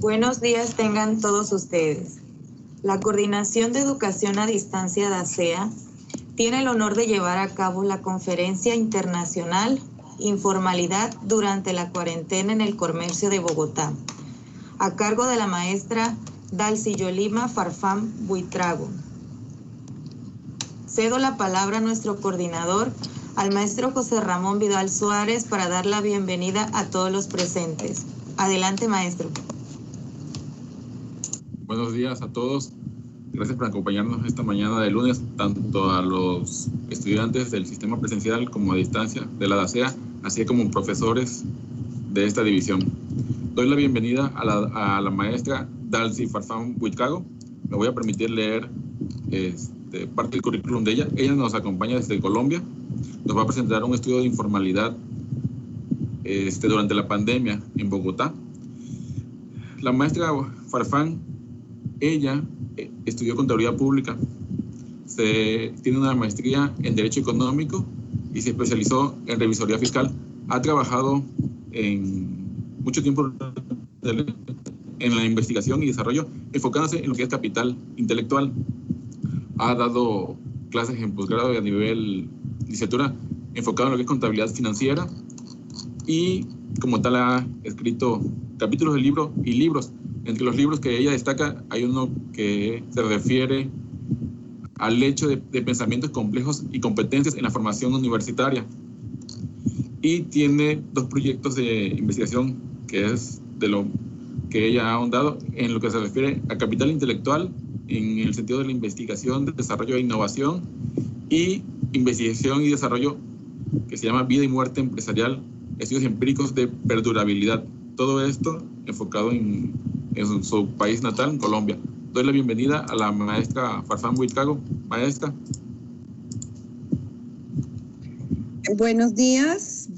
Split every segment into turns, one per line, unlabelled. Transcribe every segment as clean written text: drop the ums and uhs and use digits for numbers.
Buenos días tengan todos ustedes. La Coordinación de Educación a Distancia de ASEA tiene el honor de llevar a cabo la Conferencia Internacional Informalidad durante la cuarentena en el comercio de Bogotá, a cargo de la maestra Dalcy Yolima Farfán Buitrago. Cedo la palabra a nuestro coordinador, al maestro José Ramón Vidal Suárez, para dar la bienvenida a todos los presentes. Adelante, maestro.
Buenos días a todos. Gracias por acompañarnos esta mañana de lunes, tanto a los estudiantes del sistema presencial como a distancia de la DASEA, así como profesores de esta división. Doy la bienvenida a la maestra Dalcy Farfán Buitrago. Me voy a permitir leer parte del currículum de ella. Ella nos acompaña desde Colombia. Nos va a presentar un estudio de informalidad durante la pandemia en Bogotá. La maestra Farfán, ella estudió Contaduría Pública, tiene una maestría en Derecho Económico y se especializó en Revisoría Fiscal. Ha trabajado mucho tiempo en la investigación y desarrollo, enfocándose en lo que es capital intelectual. Ha dado clases en posgrado y a nivel licenciatura enfocado en lo que es contabilidad financiera, y como tal ha escrito capítulos de libros y libros. Entre los libros que ella destaca hay uno que se refiere al hecho de pensamientos complejos y competencias en la formación universitaria. Y tiene 2 proyectos de investigación que es de lo que ella ha ahondado en lo que se refiere a capital intelectual, en el sentido de la investigación, desarrollo e innovación, y investigación y desarrollo que se llama vida y muerte empresarial, estudios empíricos de perdurabilidad. Todo esto enfocado en su país natal, en Colombia. doy la bienvenida a la maestra Farfán Buitrago. Maestra.
Buenos días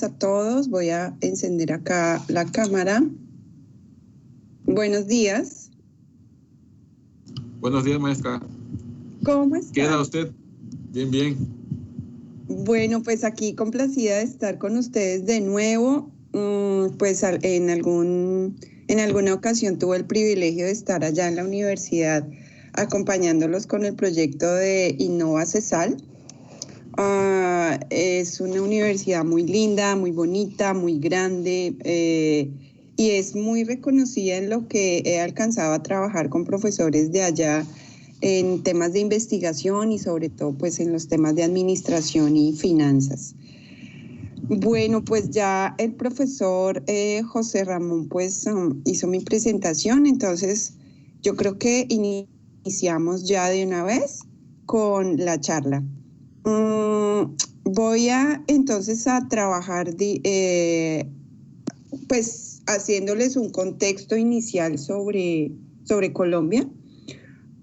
a todos. Voy a encender acá la cámara. Buenos días.
Buenos días, maestra.
¿Cómo está?
¿Queda usted? Bien, bien.
Bueno, pues aquí complacida de estar con ustedes de nuevo. Pues en alguna ocasión tuve el privilegio de estar allá en la universidad acompañándolos con el proyecto de Innova CESAL. Es una universidad muy linda, muy bonita, muy grande y es muy reconocida en lo que he alcanzado a trabajar con profesores de allá en temas de investigación y sobre todo pues en los temas de administración y finanzas. Bueno, pues ya el profesor José Ramón pues hizo mi presentación, entonces yo creo que iniciamos ya de una vez con la charla. Voy entonces a trabajar pues haciéndoles un contexto inicial sobre Colombia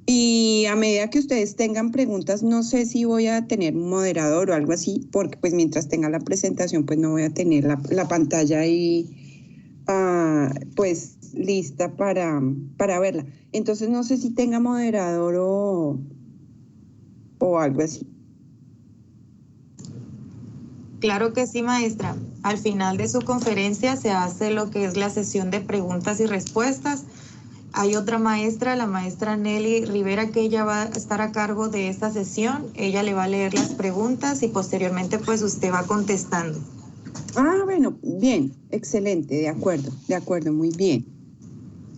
y a medida que ustedes tengan preguntas, no sé si voy a tener un moderador o algo así, porque pues mientras tenga la presentación pues no voy a tener la pantalla ahí pues lista para verla. Entonces no sé si tenga moderador o algo así.
Claro que sí, maestra. Al final de su conferencia se hace lo que es la sesión de preguntas y respuestas. Hay otra maestra, la maestra Nelly Rivera, que ella va a estar a cargo de esta sesión. Ella le va a leer las preguntas y posteriormente pues usted va contestando.
Bueno, bien, excelente, de acuerdo, muy bien.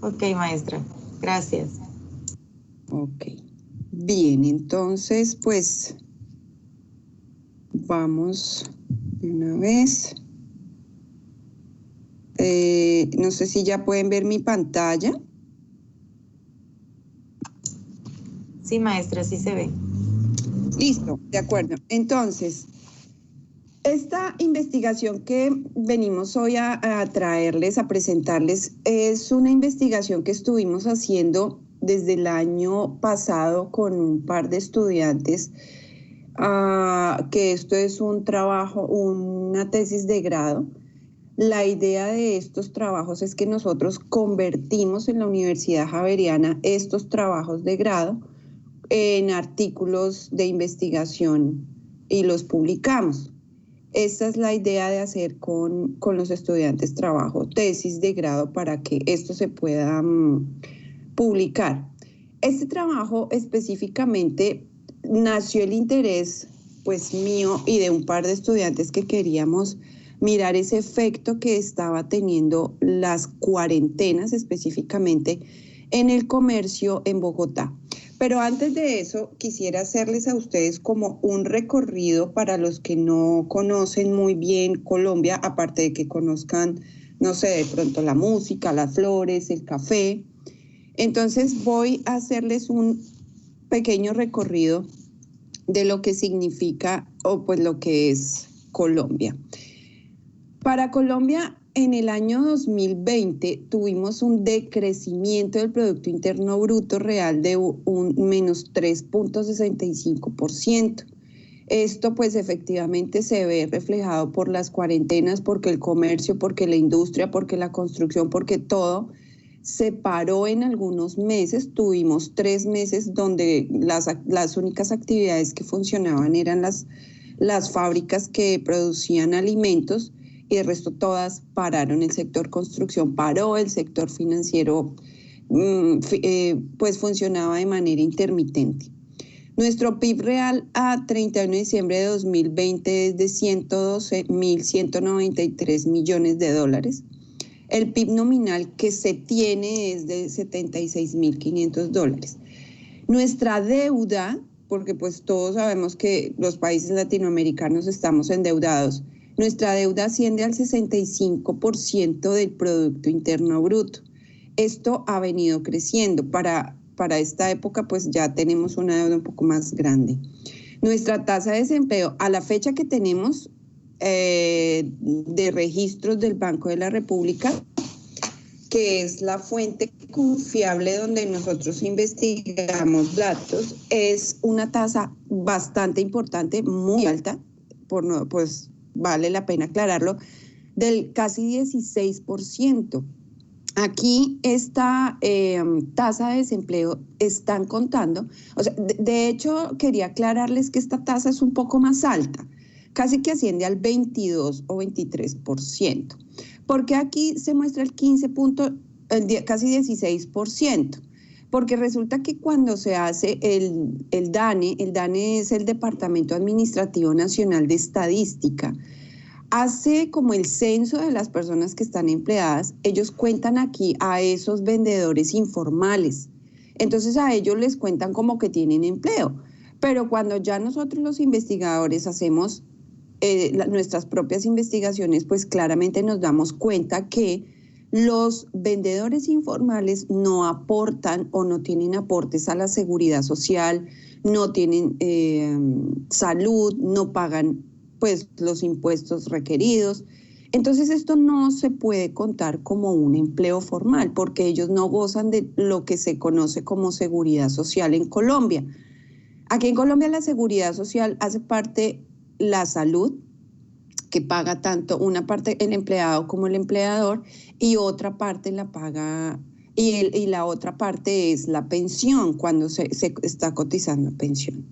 Ok, maestra, gracias.
Ok, bien, entonces pues vamos de una vez. No sé si ya pueden ver mi pantalla.
Sí, maestra, sí se ve.
Listo, de acuerdo. Entonces, esta investigación que venimos hoy a traerles, a presentarles, es una investigación que estuvimos haciendo desde el año pasado con un par de estudiantes, que esto es un trabajo, una tesis de grado. La idea de estos trabajos es que nosotros convertimos en la Universidad Javeriana estos trabajos de grado en artículos de investigación y los publicamos. Esta es la idea de hacer con los estudiantes trabajo, tesis de grado para que esto se pueda publicar. Este trabajo específicamente nació el interés pues mío y de un par de estudiantes que queríamos mirar ese efecto que estaba teniendo las cuarentenas específicamente en el comercio en Bogotá. Pero antes de eso, quisiera hacerles a ustedes como un recorrido para los que no conocen muy bien Colombia, aparte de que conozcan, no sé, de pronto la música, las flores, el café. Entonces voy a hacerles un pequeño recorrido de lo que significa o pues lo que es Colombia. Para Colombia, en el año 2020 tuvimos un decrecimiento del Producto Interno Bruto real de un menos 3.65%. Esto pues efectivamente se ve reflejado por las cuarentenas, porque el comercio, porque la industria, porque la construcción, porque todo se paró en algunos meses. Tuvimos 3 meses donde las únicas actividades que funcionaban eran las fábricas que producían alimentos, y el resto todas pararon. El sector construcción paró, el sector financiero pues funcionaba de manera intermitente. Nuestro PIB real a 31 de diciembre de 2020 es de 112.193 millones de dólares. El PIB nominal que se tiene es de 76.500 dólares. Nuestra deuda, porque pues todos sabemos que los países latinoamericanos estamos endeudados, nuestra deuda asciende al 65% del Producto Interno Bruto. Esto ha venido creciendo. Para esta época pues ya tenemos una deuda un poco más grande. Nuestra tasa de desempleo a la fecha que tenemos de registros del Banco de la República que es la fuente confiable donde nosotros investigamos datos, es una tasa bastante importante, muy alta, pues vale la pena aclararlo, del casi 16%. Aquí esta tasa de desempleo están contando, o sea, de hecho quería aclararles que esta tasa es un poco más alta, casi que asciende al 22 o 23%, porque aquí se muestra el casi 16%, porque resulta que cuando se hace el DANE es el Departamento Administrativo Nacional de Estadística, hace como el censo de las personas que están empleadas, ellos cuentan aquí a esos vendedores informales. Entonces a ellos les cuentan como que tienen empleo. Pero cuando ya nosotros los investigadores hacemos nuestras propias investigaciones, pues claramente nos damos cuenta que los vendedores informales no aportan o no tienen aportes a la seguridad social, no tienen salud, no pagan pues los impuestos requeridos. Entonces esto no se puede contar como un empleo formal porque ellos no gozan de lo que se conoce como seguridad social en Colombia. Aquí en Colombia la seguridad social hace parte la salud, que paga tanto una parte el empleado como el empleador, y otra parte la paga, y la otra parte es la pensión, cuando se está cotizando pensión.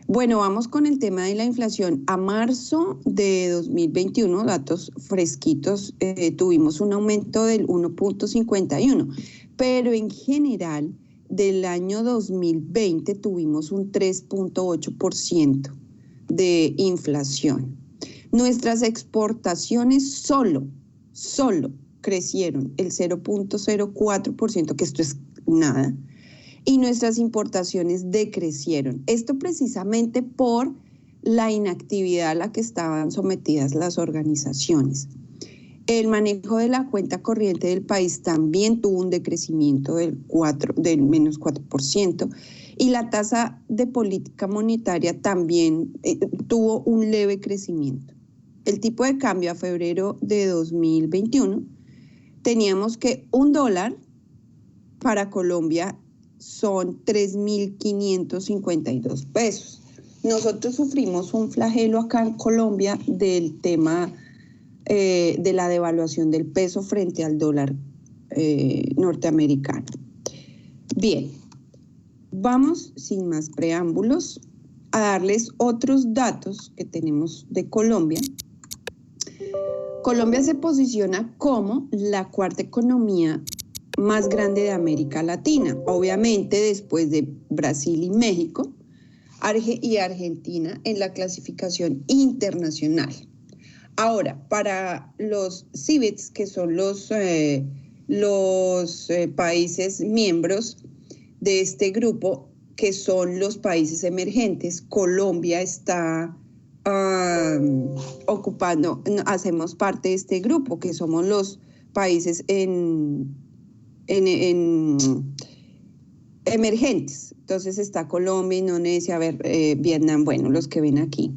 Bueno, vamos con el tema de la inflación. A marzo de 2021, datos fresquitos, tuvimos un aumento del 1.51, pero en general del año 2020 tuvimos un 3.8% de inflación. Nuestras exportaciones solo crecieron el 0.04%, que esto es nada, y nuestras importaciones decrecieron. Esto precisamente por la inactividad a la que estaban sometidas las organizaciones. El manejo de la cuenta corriente del país también tuvo un decrecimiento del menos 4%, y la tasa de política monetaria también tuvo un leve crecimiento. El tipo de cambio a febrero de 2021 teníamos que $1 para Colombia son 3.552 pesos. Nosotros sufrimos un flagelo acá en Colombia del tema de la devaluación del peso frente al dólar norteamericano. Bien, vamos sin más preámbulos a darles otros datos que tenemos de Colombia. Colombia se posiciona como la cuarta economía más grande de América Latina, obviamente después de Brasil y México y Argentina en la clasificación internacional. Ahora, para los CIBETS, que son los países miembros de este grupo, que son los países emergentes, Colombia está hacemos parte de este grupo, que somos los países emergentes. Entonces está Colombia, Indonesia, Vietnam, bueno, los que ven aquí.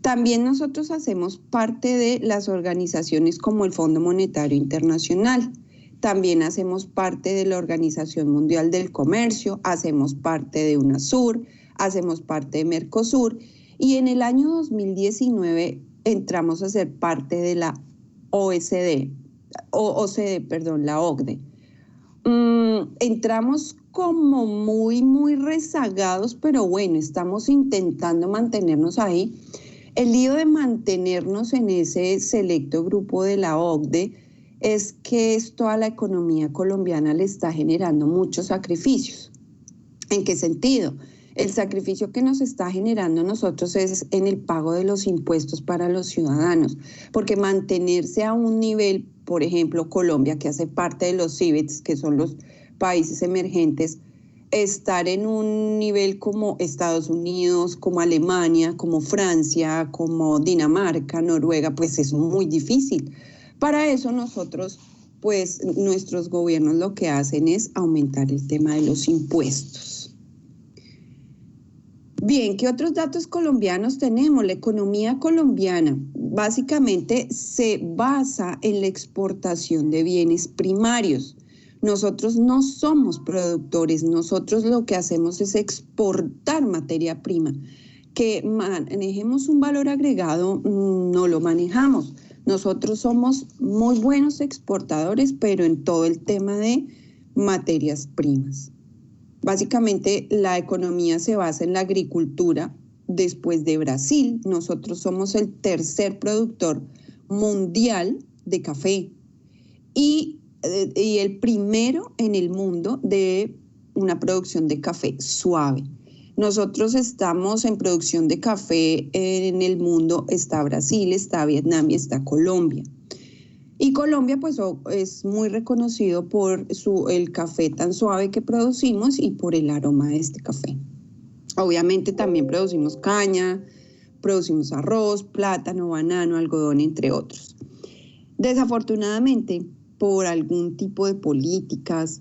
También nosotros hacemos parte de las organizaciones como el Fondo Monetario Internacional. También hacemos parte de la Organización Mundial del Comercio, hacemos parte de UNASUR, hacemos parte de Mercosur, y en el año 2019 entramos a ser parte de la la OCDE. Entramos como muy rezagados, pero bueno, estamos intentando mantenernos ahí. El lío de mantenernos en ese selecto grupo de la OCDE es que esto a la economía colombiana le está generando muchos sacrificios. ¿En qué sentido? El sacrificio que nos está generando a nosotros es en el pago de los impuestos para los ciudadanos, porque mantenerse a un nivel, por ejemplo, Colombia, que hace parte de los CIBETS, que son los países emergentes, estar en un nivel como Estados Unidos, como Alemania, como Francia, como Dinamarca, Noruega, pues es muy difícil. Para eso nosotros, pues nuestros gobiernos lo que hacen es aumentar el tema de los impuestos. Bien, ¿qué otros datos colombianos tenemos? La economía colombiana básicamente se basa en la exportación de bienes primarios. Nosotros no somos productores, nosotros lo que hacemos es exportar materia prima. Que manejemos un valor agregado, no lo manejamos. Nosotros somos muy buenos exportadores, pero en todo el tema de materias primas. Básicamente la economía se basa en la agricultura. Después de Brasil, nosotros somos el tercer productor mundial de café y el primero en el mundo de una producción de café suave. Nosotros estamos en producción de café en el mundo, está Brasil, está Vietnam y está Colombia. Y Colombia pues es muy reconocido por el café tan suave que producimos y por el aroma de este café. Obviamente también producimos caña, producimos arroz, plátano, banano, algodón, entre otros. Desafortunadamente, por algún tipo de políticas,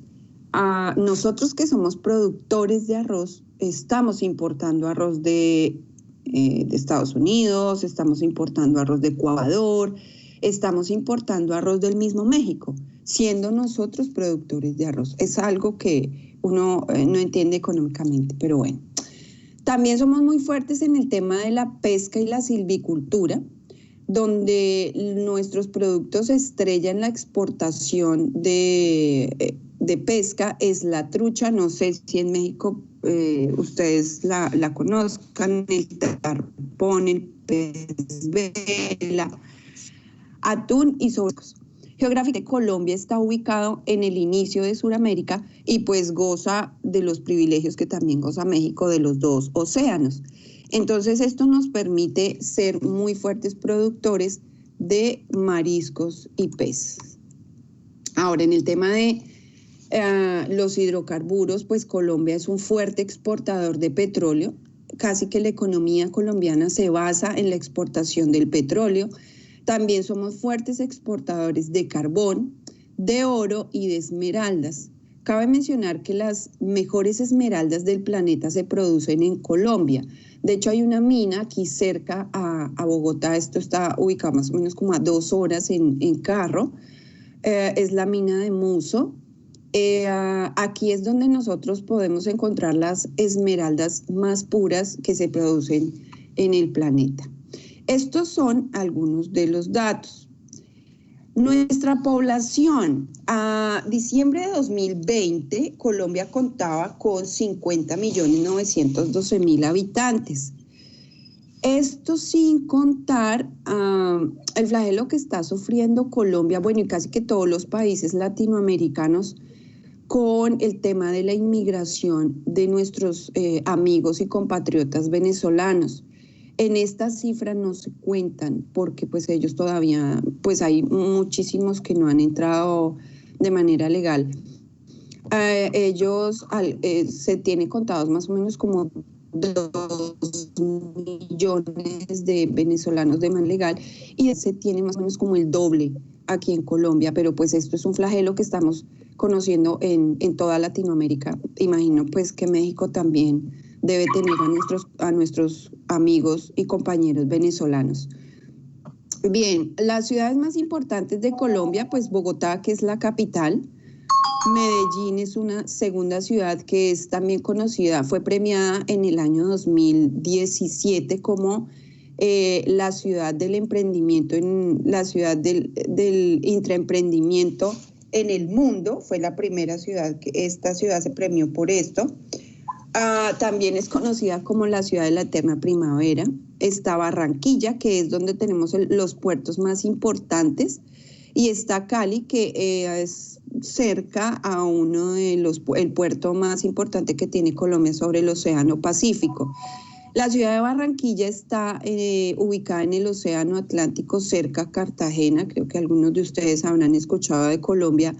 nosotros que somos productores de arroz, estamos importando arroz de Estados Unidos, estamos importando arroz de Ecuador, estamos importando arroz del mismo México, siendo nosotros productores de arroz. Es algo que uno no entiende económicamente, pero bueno. También somos muy fuertes en el tema de la pesca y la silvicultura, donde nuestros productos estrella en la exportación de pesca es la trucha. No sé si en México ustedes la conozcan, el tarpón, el pez vela, atún y sobrecos. Geográficamente, Colombia está ubicado en el inicio de Sudamérica y pues goza de los privilegios que también goza México de los dos océanos. Entonces esto nos permite ser muy fuertes productores de mariscos y peces. Ahora, en el tema de los hidrocarburos, pues Colombia es un fuerte exportador de petróleo. Casi que la economía colombiana se basa en la exportación del petróleo. También somos fuertes exportadores de carbón, de oro y de esmeraldas. Cabe mencionar que las mejores esmeraldas del planeta se producen en Colombia. De hecho, hay una mina aquí cerca a Bogotá. Esto está ubicado más o menos como a 2 horas en carro. Es la mina de Muso. Aquí es donde nosotros podemos encontrar las esmeraldas más puras que se producen en el planeta. Estos son algunos de los datos. Nuestra población, a diciembre de 2020, Colombia contaba con 50.912.000 habitantes. Esto sin contar el flagelo que está sufriendo Colombia, bueno, y casi que todos los países latinoamericanos, con el tema de la inmigración de nuestros amigos y compatriotas venezolanos. En estas cifras no se cuentan porque pues ellos todavía, pues hay muchísimos que no han entrado de manera legal. Ellos se tienen contados más o menos como 2 millones de venezolanos de manera legal y se tiene más o menos como el doble aquí en Colombia, pero pues esto es un flagelo que estamos conociendo en toda Latinoamérica. Imagino pues que México también debe tener a nuestros amigos y compañeros venezolanos. Bien, las ciudades más importantes de Colombia, pues Bogotá, que es la capital. Medellín es una segunda ciudad que es también conocida, fue premiada en el año 2017 como la ciudad del emprendimiento, la ciudad del intraemprendimiento en el mundo. Fue la primera ciudad que esta ciudad se premió por esto. También es conocida como la ciudad de la eterna primavera. Está Barranquilla, que es donde tenemos los puertos más importantes, y está Cali, que es cerca a uno de el puerto más importante que tiene Colombia sobre el Océano Pacífico. La ciudad de Barranquilla está ubicada en el Océano Atlántico, cerca a Cartagena. Creo que algunos de ustedes habrán escuchado de Colombia,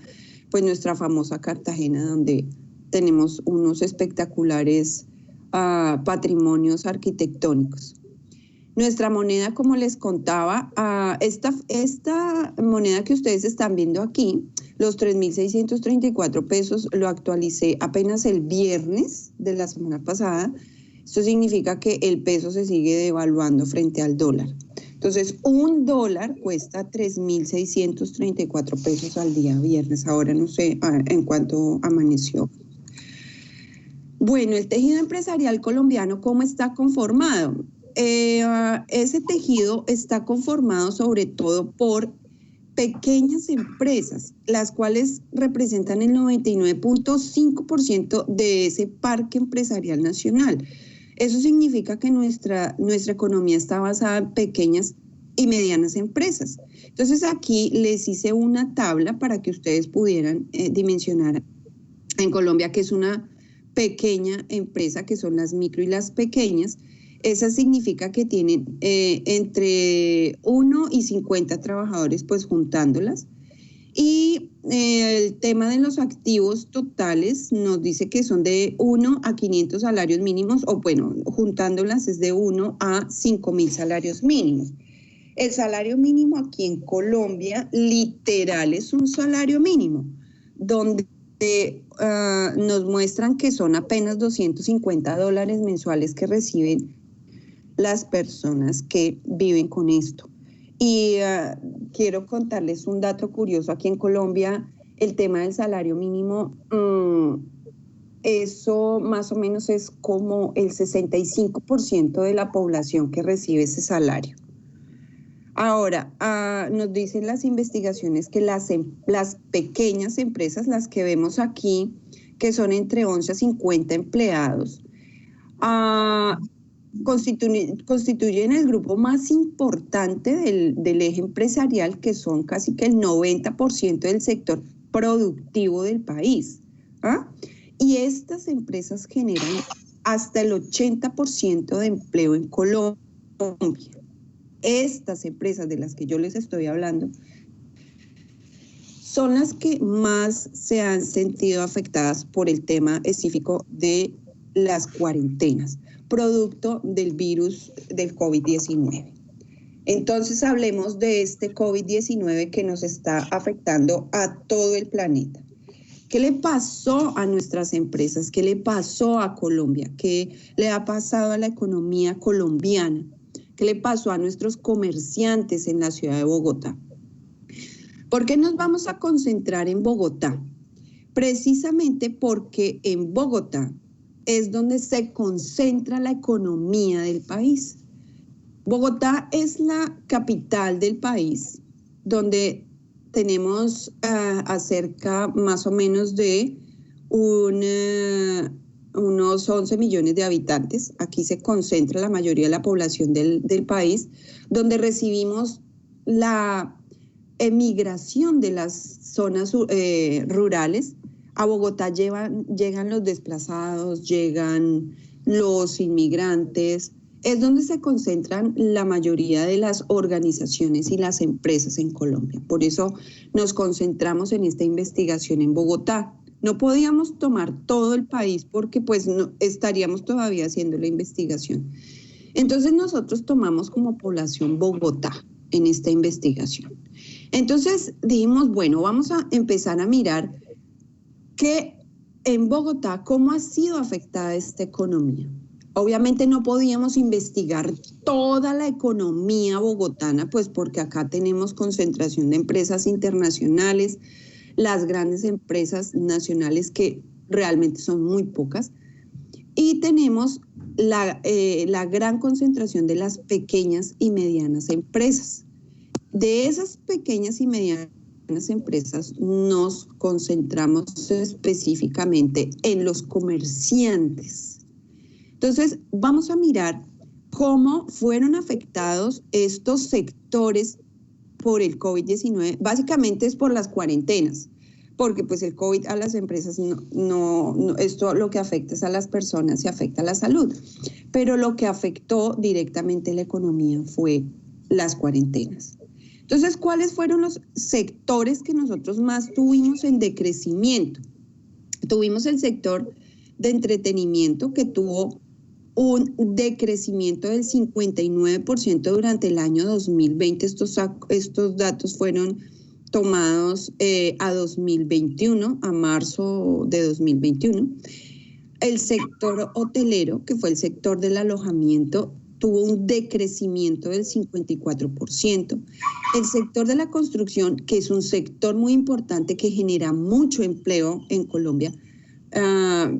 pues nuestra famosa Cartagena, donde tenemos unos espectaculares patrimonios arquitectónicos. Nuestra moneda, como les contaba, esta moneda que ustedes están viendo aquí, los 3.634 pesos, lo actualicé apenas el viernes de la semana pasada Esto significa que el peso se sigue devaluando frente al dólar. Entonces, un dólar cuesta 3.634 pesos al día viernes. Ahora no sé en cuánto amaneció. Bueno, el tejido empresarial colombiano, ¿cómo está conformado? Ese tejido está conformado sobre todo por pequeñas empresas, las cuales representan el 99.5% de ese parque empresarial nacional. Eso significa que nuestra economía está basada en pequeñas y medianas empresas. Entonces aquí les hice una tabla para que ustedes pudieran dimensionar en Colombia que es una pequeña empresa, que son las micro y las pequeñas. Esa significa que tienen entre 1 y 50 trabajadores, pues juntándolas. Y el tema de los activos totales nos dice que son de 1 a 500 salarios mínimos, o bueno, juntándolas es de 1 a 5.000 salarios mínimos. El salario mínimo aquí en Colombia literal es un salario mínimo, donde nos muestran que son apenas $250 mensuales que reciben las personas que viven con esto. Y quiero contarles un dato curioso. Aquí en Colombia, el tema del salario mínimo, eso más o menos es como el 65% de la población que recibe ese salario. Ahora, nos dicen las investigaciones que las pequeñas empresas, las que vemos aquí, que son entre 11 a 50 empleados, constituyen el grupo más importante del eje empresarial, que son casi que el 90% del sector productivo del país. Y estas empresas generan hasta el 80% de empleo en Colombia. Estas empresas de las que yo les estoy hablando son las que más se han sentido afectadas por el tema específico de las cuarentenas, producto del virus del COVID-19. Entonces hablemos de este COVID-19 que nos está afectando a todo el planeta. ¿Qué le pasó a nuestras empresas? ¿Qué le pasó a Colombia? ¿Qué le ha pasado a la economía colombiana? ¿Qué le pasó a nuestros comerciantes en la ciudad de Bogotá? ¿Por qué nos vamos a concentrar en Bogotá? Precisamente porque en Bogotá es donde se concentra la economía del país. Bogotá es la capital del país, donde tenemos acerca más o menos de unos 11 millones de habitantes. Aquí se concentra la mayoría de la población del país, donde recibimos la emigración de las zonas rurales. A Bogotá llegan los desplazados, llegan los inmigrantes. Es donde se concentran la mayoría de las organizaciones y las empresas en Colombia. Por eso nos concentramos en esta investigación en Bogotá. No podíamos tomar todo el país porque pues no, estaríamos todavía haciendo la investigación. Entonces nosotros tomamos como población Bogotá en esta investigación. Entonces dijimos, bueno, vamos a empezar a mirar que en Bogotá, ¿cómo ha sido afectada esta economía? Obviamente no podíamos investigar toda la economía bogotana, pues porque acá tenemos concentración de empresas internacionales, las grandes empresas nacionales que realmente son muy pocas, y tenemos la gran concentración de las pequeñas y medianas empresas. De esas pequeñas y medianas empresas nos concentramos específicamente en los comerciantes. Entonces, vamos a mirar cómo fueron afectados estos sectores por el COVID-19. Básicamente es por las cuarentenas, porque pues el COVID a las empresas no, esto lo que afecta es a las personas y afecta a la salud. Pero lo que afectó directamente la economía fue las cuarentenas. Entonces, ¿cuáles fueron los sectores que nosotros más tuvimos en decrecimiento? Tuvimos el sector de entretenimiento, que tuvo un decrecimiento del 59% durante el año 2020. Estos datos fueron tomados a 2021, a marzo de 2021. El sector hotelero, que fue el sector del alojamiento, tuvo un decrecimiento del 54%. El sector de la construcción, que es un sector muy importante que genera mucho empleo en Colombia,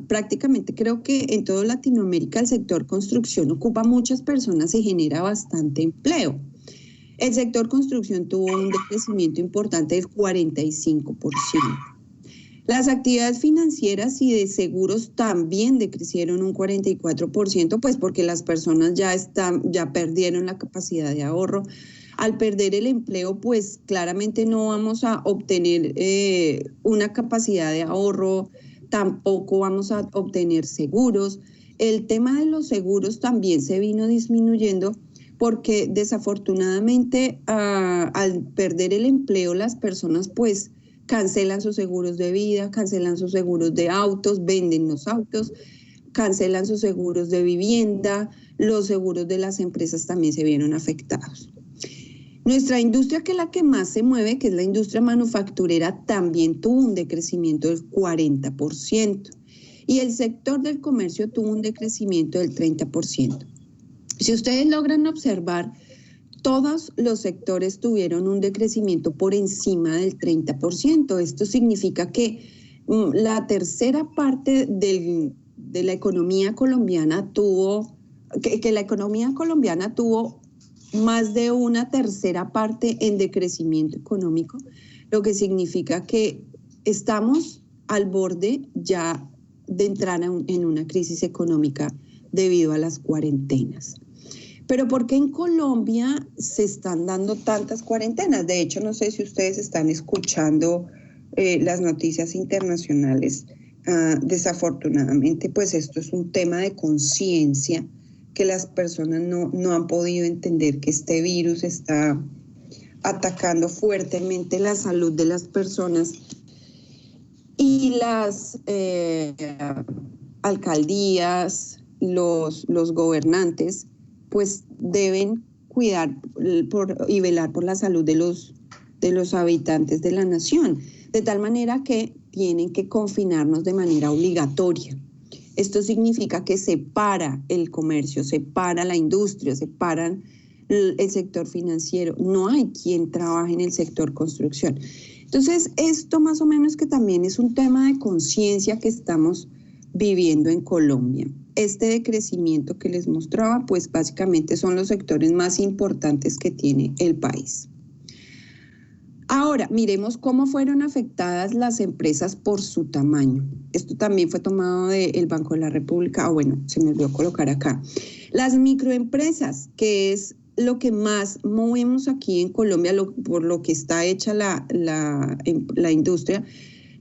prácticamente creo que en toda Latinoamérica el sector construcción ocupa muchas personas y genera bastante empleo. El sector construcción tuvo un decrecimiento importante del 45%. Las actividades financieras y de seguros también decrecieron un 44%, pues porque las personas ya perdieron la capacidad de ahorro. Al perder el empleo, pues claramente no vamos a obtener una capacidad de ahorro, tampoco vamos a obtener seguros. El tema de los seguros también se vino disminuyendo porque desafortunadamente al perder el empleo las personas pues cancelan sus seguros de vida, cancelan sus seguros de autos, venden los autos, cancelan sus seguros de vivienda, los seguros de las empresas también se vieron afectados. Nuestra industria, que es la que más se mueve, que es la industria manufacturera, también tuvo un decrecimiento del 40%. Y el sector del comercio tuvo un decrecimiento del 30%. Si ustedes logran observar, todos los sectores tuvieron un decrecimiento por encima del 30%. Esto significa que la tercera parte de la economía colombiana tuvo, que la economía colombiana tuvo más de una tercera parte en decrecimiento económico, lo que significa que estamos al borde ya de entrar en una crisis económica debido a las cuarentenas. Pero ¿por qué en Colombia se están dando tantas cuarentenas? De hecho, no sé si ustedes están escuchando las noticias internacionales. Desafortunadamente, pues esto es un tema de conciencia que las personas no han podido entender, que este virus está atacando fuertemente la salud de las personas. Y las alcaldías, los gobernantes, pues deben cuidar y velar por la salud de los habitantes de la nación, de tal manera que tienen que confinarnos de manera obligatoria. Esto significa que se para el comercio, se para la industria, se paran el sector financiero. No hay quien trabaje en el sector construcción. Entonces, esto más o menos que también es un tema de conciencia que estamos viviendo en Colombia. Este decrecimiento que les mostraba, pues básicamente son los sectores más importantes que tiene el país. Ahora, miremos cómo fueron afectadas las empresas por su tamaño. Esto también fue tomado del Banco de la República. Bueno, se me olvidó colocar acá. Las microempresas, que es lo que más movemos aquí en Colombia, por lo que está hecha la industria,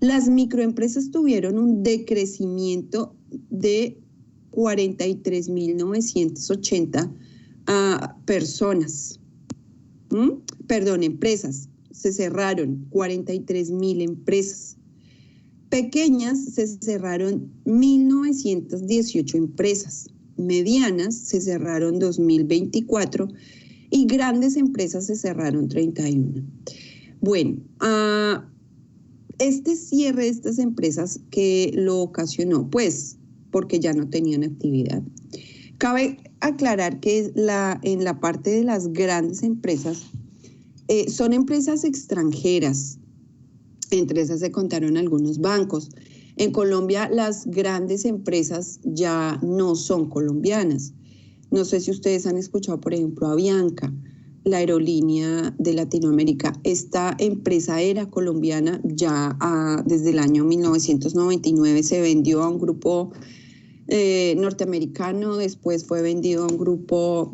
las microempresas tuvieron un decrecimiento de 43.980 personas. Empresas. Se cerraron 43.000 empresas. Pequeñas se cerraron 1.918 empresas. Medianas se cerraron 2.024 y grandes empresas se cerraron 31. Bueno, este cierre de estas empresas que lo ocasionó, pues, porque ya no tenían actividad. Cabe aclarar que en la parte de las grandes empresas, son empresas extranjeras, entre esas se contaron algunos bancos. En Colombia las grandes empresas ya no son colombianas. No sé si ustedes han escuchado, por ejemplo, Avianca, la aerolínea de Latinoamérica. Esta empresa era colombiana ya desde el año 1999, se vendió a un grupo norteamericano, después fue vendido al grupo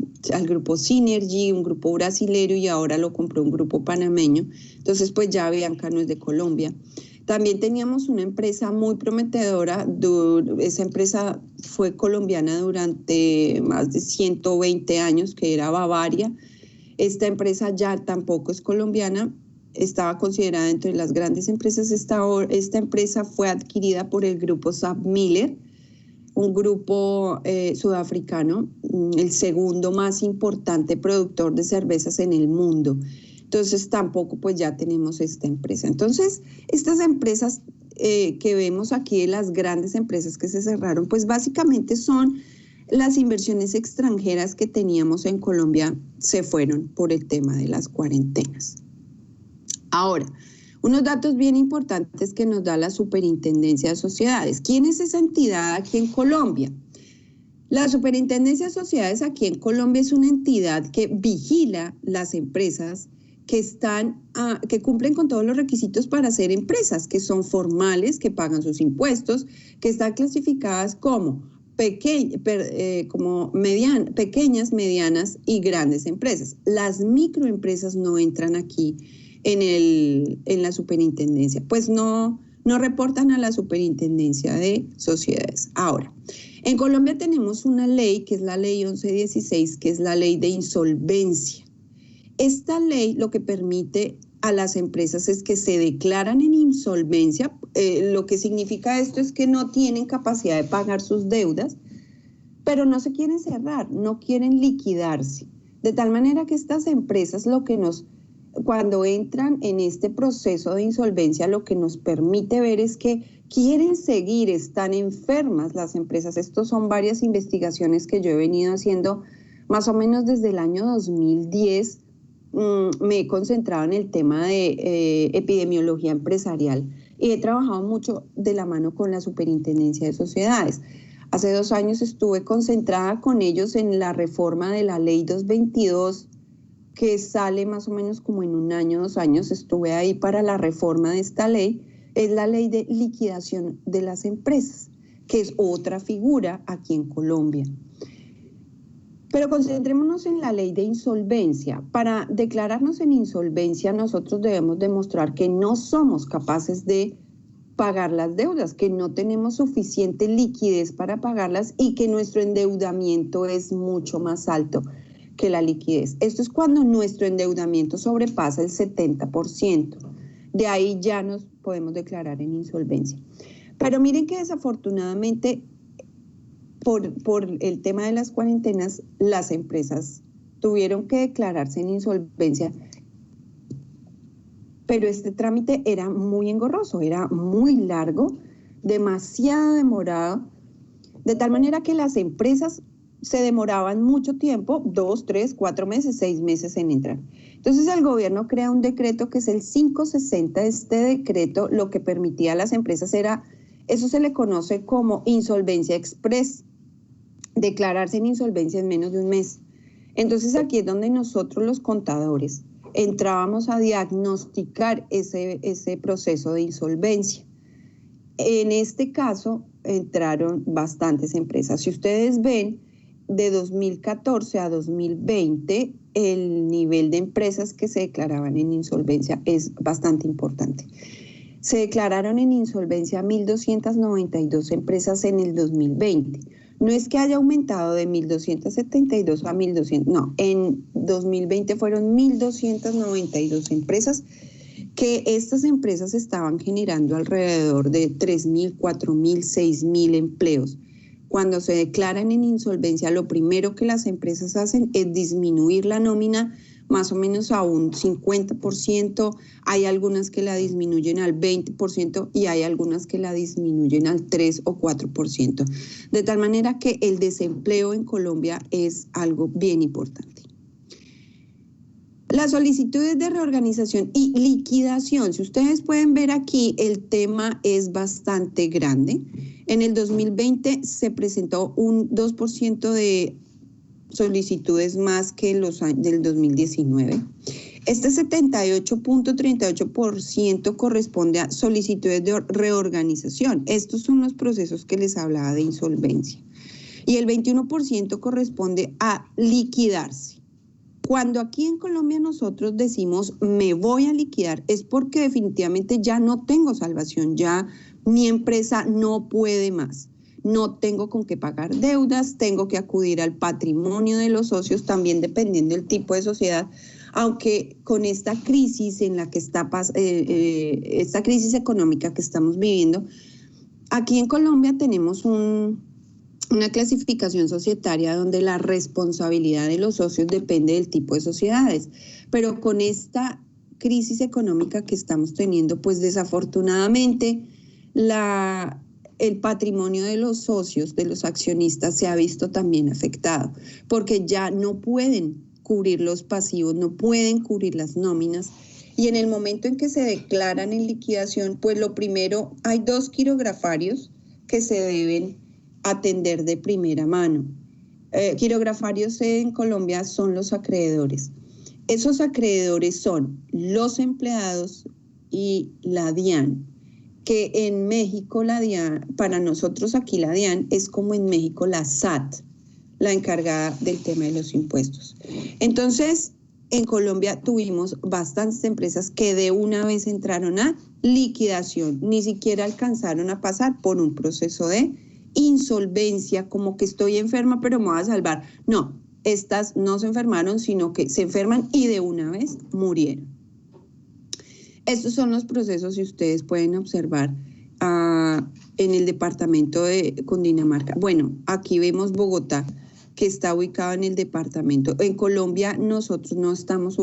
Synergy, un grupo brasilero, y ahora lo compró un grupo panameño. Entonces pues ya Avianca no es de Colombia. También teníamos una empresa muy prometedora, esa empresa fue colombiana durante más de 120 años, que era Bavaria. Esta empresa ya tampoco es colombiana, estaba considerada entre las grandes empresas. Esta empresa fue adquirida por el grupo SAP Miller, un grupo sudafricano, el segundo más importante productor de cervezas en el mundo. Entonces tampoco pues ya tenemos esta empresa. Entonces estas empresas que vemos aquí de las grandes empresas que se cerraron, pues básicamente son las inversiones extranjeras que teníamos en Colombia se fueron por el tema de las cuarentenas. Ahora, unos datos bien importantes que nos da la Superintendencia de Sociedades. ¿Quién es esa entidad aquí en Colombia? La Superintendencia de Sociedades aquí en Colombia es una entidad que vigila las empresas que cumplen con todos los requisitos para ser empresas, que son formales, que pagan sus impuestos, que están clasificadas como pequeñas, medianas y grandes empresas. Las microempresas no entran aquí en la superintendencia, pues no reportan a la Superintendencia de Sociedades. Ahora, en Colombia tenemos una ley que es la ley 1116, que es la ley de insolvencia. Esta ley lo que permite a las empresas es que se declaran en insolvencia. Lo que significa esto es que no tienen capacidad de pagar sus deudas, pero no se quieren cerrar, no quieren liquidarse. De tal manera que estas empresas cuando entran en este proceso de insolvencia, lo que nos permite ver es que quieren seguir, están enfermas las empresas. Estos son varias investigaciones que yo he venido haciendo más o menos desde el año 2010. Me he concentrado en el tema de epidemiología empresarial y he trabajado mucho de la mano con la Superintendencia de Sociedades. Hace 2 años estuve concentrada con ellos en la reforma de la Ley 222, que sale más o menos como en 1 año, 2 años. Estuve ahí para la reforma de esta ley. Es la ley de liquidación de las empresas, que es otra figura aquí en Colombia. Pero concentrémonos en la ley de insolvencia. Para declararnos en insolvencia, nosotros debemos demostrar que no somos capaces de pagar las deudas, que no tenemos suficiente liquidez para pagarlas y que nuestro endeudamiento es mucho más alto que la liquidez. Esto es cuando nuestro endeudamiento sobrepasa el 70%. De ahí ya nos podemos declarar en insolvencia. Pero miren que desafortunadamente, por el tema de las cuarentenas, las empresas tuvieron que declararse en insolvencia, pero este trámite era muy engorroso, era muy largo, demasiado demorado, de tal manera que las empresas se demoraban mucho tiempo, 2, 3, 4 meses, 6 meses en entrar. Entonces el gobierno crea un decreto que es el 560. Este decreto lo que permitía a las empresas eso se le conoce como insolvencia express, declararse en insolvencia en menos de 1 mes. Entonces aquí es donde nosotros los contadores entrábamos a diagnosticar ese proceso de insolvencia. En este caso entraron bastantes empresas. Si ustedes ven, de 2014 a 2020, el nivel de empresas que se declaraban en insolvencia es bastante importante. Se declararon en insolvencia 1.292 empresas en el 2020. No es que haya aumentado de 1.272 a 1.200, no, en 2020 fueron 1.292 empresas, que estas empresas estaban generando alrededor de 3.000, 4.000, 6.000 empleos. Cuando se declaran en insolvencia, lo primero que las empresas hacen es disminuir la nómina más o menos a un 50%, hay algunas que la disminuyen al 20% y hay algunas que la disminuyen al 3 o 4%. De tal manera que el desempleo en Colombia es algo bien importante. Las solicitudes de reorganización y liquidación, si ustedes pueden ver aquí, el tema es bastante grande. En el 2020 se presentó un 2% de solicitudes más que del 2019. Este 78.38% corresponde a solicitudes de reorganización. Estos son los procesos que les hablaba de insolvencia. Y el 21% corresponde a liquidarse. Cuando aquí en Colombia nosotros decimos me voy a liquidar, es porque definitivamente ya no tengo salvación, ya mi empresa no puede más. No tengo con qué pagar deudas, tengo que acudir al patrimonio de los socios, también dependiendo del tipo de sociedad, aunque con esta crisis en la que esta crisis económica que estamos viviendo, aquí en Colombia tenemos una clasificación societaria donde la responsabilidad de los socios depende del tipo de sociedades, pero con esta crisis económica que estamos teniendo, pues desafortunadamente el patrimonio de los socios, de los accionistas, se ha visto también afectado, porque ya no pueden cubrir los pasivos, no pueden cubrir las nóminas, y en el momento en que se declaran en liquidación, pues lo primero, hay 2 quirografarios que se deben atender de primera mano. Quirografarios en Colombia son los acreedores. Esos acreedores son los empleados y la DIAN, que en México la DIAN, para nosotros aquí la DIAN es como en México la SAT, la encargada del tema de los impuestos. Entonces, en Colombia tuvimos bastantes empresas que de una vez entraron a liquidación, ni siquiera alcanzaron a pasar por un proceso de insolvencia, como que estoy enferma pero me voy a salvar. No, estas no se enfermaron, sino que se enferman y de una vez murieron. Estos son los procesos, y ustedes pueden observar en el departamento de Cundinamarca. Bueno, aquí vemos Bogotá, que está ubicado en el departamento. En Colombia nosotros no estamos,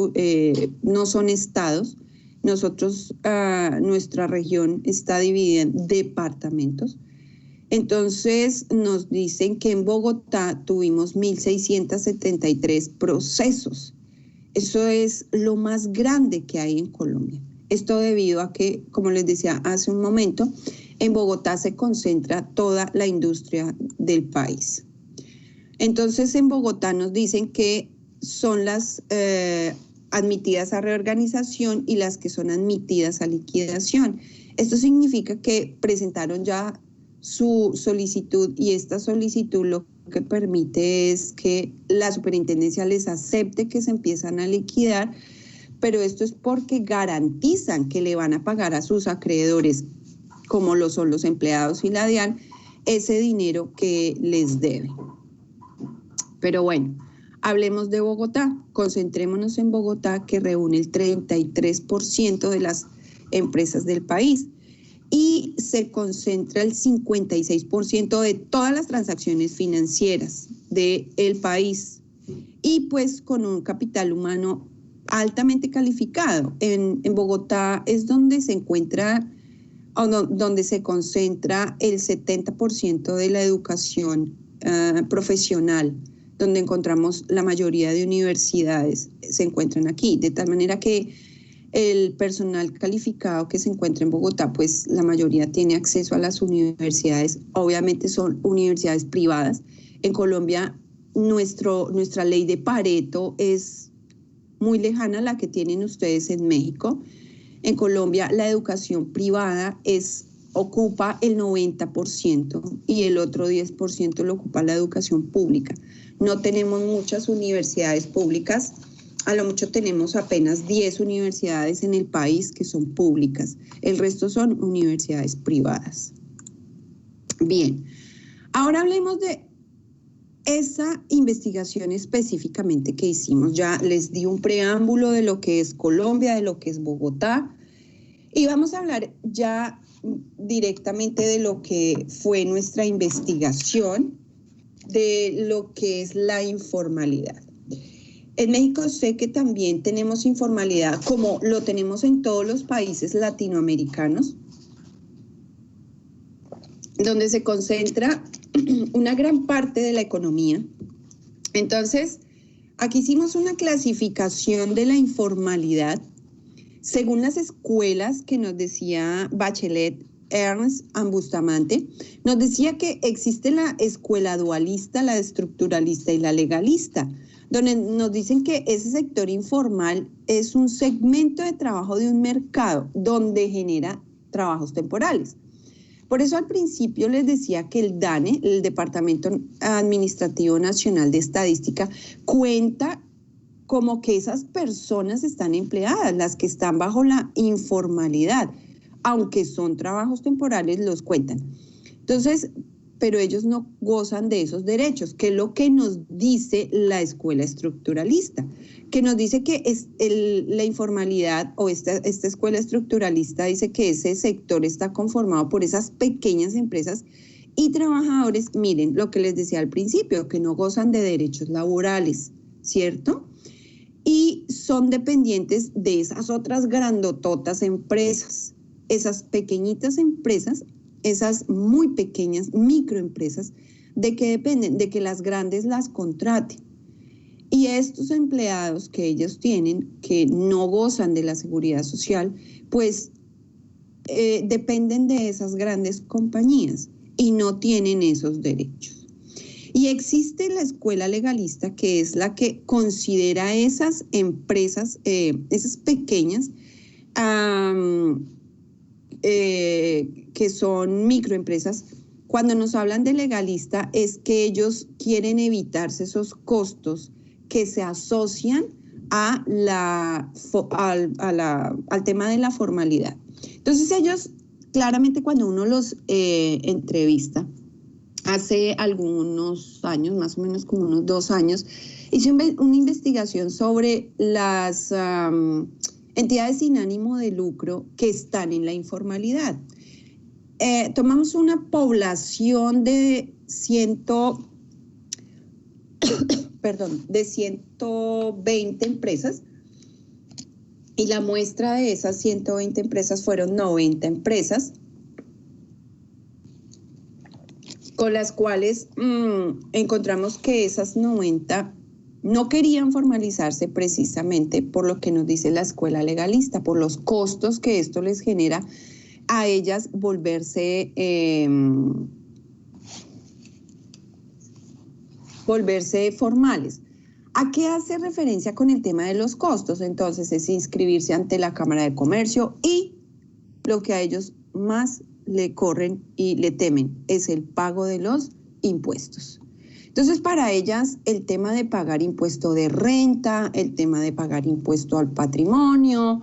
no son estados, nosotros, nuestra región está dividida en departamentos. Entonces nos dicen que en Bogotá tuvimos 1.673 procesos. Eso es lo más grande que hay en Colombia. Esto debido a que, como les decía hace un momento, en Bogotá se concentra toda la industria del país. Entonces en Bogotá nos dicen que son las admitidas a reorganización y las que son admitidas a liquidación. Esto significa que presentaron ya su solicitud, y esta solicitud lo que permite es que la superintendencia les acepte que se empiezan a liquidar, pero esto es porque garantizan que le van a pagar a sus acreedores, como lo son los empleados y la DIAN, ese dinero que les debe. Pero bueno, hablemos de Bogotá, concentrémonos en Bogotá, que reúne el 33% de las empresas del país y se concentra el 56% de todas las transacciones financieras del país, y pues con un capital humano altamente calificado. En Bogotá es donde se encuentra, donde se concentra el 70% de la educación profesional, donde encontramos la mayoría de universidades, se encuentran aquí, de tal manera que el personal calificado que se encuentra en Bogotá, pues la mayoría tiene acceso a las universidades, obviamente son universidades privadas. En Colombia nuestra ley de Pareto es muy lejana a la que tienen ustedes en México. En Colombia la educación privada ocupa el 90% y el otro 10% lo ocupa la educación pública. No tenemos muchas universidades públicas, a lo mucho tenemos apenas 10 universidades en el país que son públicas, el resto son universidades privadas. Bien, ahora hablemos de esa investigación específicamente que hicimos. Ya les di un preámbulo de lo que es Colombia, de lo que es Bogotá, y vamos a hablar ya directamente de lo que fue nuestra investigación, de lo que es la informalidad. En México sé que también tenemos informalidad, como lo tenemos en todos los países latinoamericanos, donde se concentra una gran parte de la economía. Entonces, aquí hicimos una clasificación de la informalidad según las escuelas que nos decía Bachelet, Ernst y Bustamante. Nos decía que existe la escuela dualista, la estructuralista y la legalista, donde nos dicen que ese sector informal es un segmento de trabajo de un mercado donde genera trabajos temporales. Por eso al principio les decía que el DANE, el Departamento Administrativo Nacional de Estadística, cuenta como que esas personas están empleadas, las que están bajo la informalidad, aunque son trabajos temporales, los cuentan. Entonces, pero ellos no gozan de esos derechos, que es lo que nos dice la escuela estructuralista, que nos dice que la informalidad o esta escuela estructuralista dice que ese sector está conformado por esas pequeñas empresas y trabajadores, miren lo que les decía al principio, que no gozan de derechos laborales, ¿cierto? Y son dependientes de esas otras grandototas empresas. Esas pequeñitas empresas esas muy pequeñas microempresas, ¿de qué dependen? De que las grandes las contraten. Y estos empleados que ellos tienen, que no gozan de la seguridad social, pues dependen de esas grandes compañías y no tienen esos derechos. Y existe la escuela legalista, que es la que considera esas empresas, esas pequeñas, que son microempresas. Cuando nos hablan de legalista es que ellos quieren evitarse esos costos que se asocian al tema de la formalidad. Entonces ellos, claramente cuando uno los entrevista, hace algunos años, más o menos como unos 2 años, hice una investigación sobre las entidades sin ánimo de lucro que están en la informalidad. Tomamos una población de 120 empresas, y la muestra de esas 120 empresas fueron 90 empresas, con las cuales encontramos que esas 90 no querían formalizarse precisamente por lo que nos dice la escuela legalista, por los costos que esto les genera a ellas volverse formales. ¿A qué hace referencia con el tema de los costos? Entonces es inscribirse ante la Cámara de Comercio, y lo que a ellos más le corren y le temen es el pago de los impuestos. Entonces, para ellas, el tema de pagar impuesto de renta, el tema de pagar impuesto al patrimonio,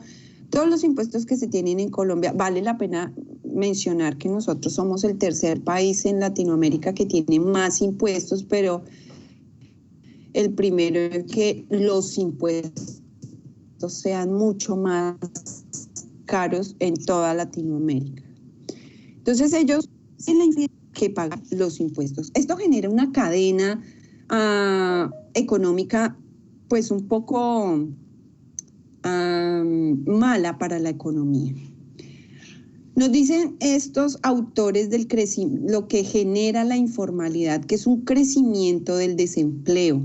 todos los impuestos que se tienen en Colombia, vale la pena mencionar que nosotros somos el tercer país en Latinoamérica que tiene más impuestos, pero el primero es que los impuestos sean mucho más caros en toda Latinoamérica. Entonces ellos tienen que pagar los impuestos. Esto genera una cadena económica pues un poco mala para la economía. Nos dicen estos autores del lo que genera la informalidad, que es un crecimiento del desempleo,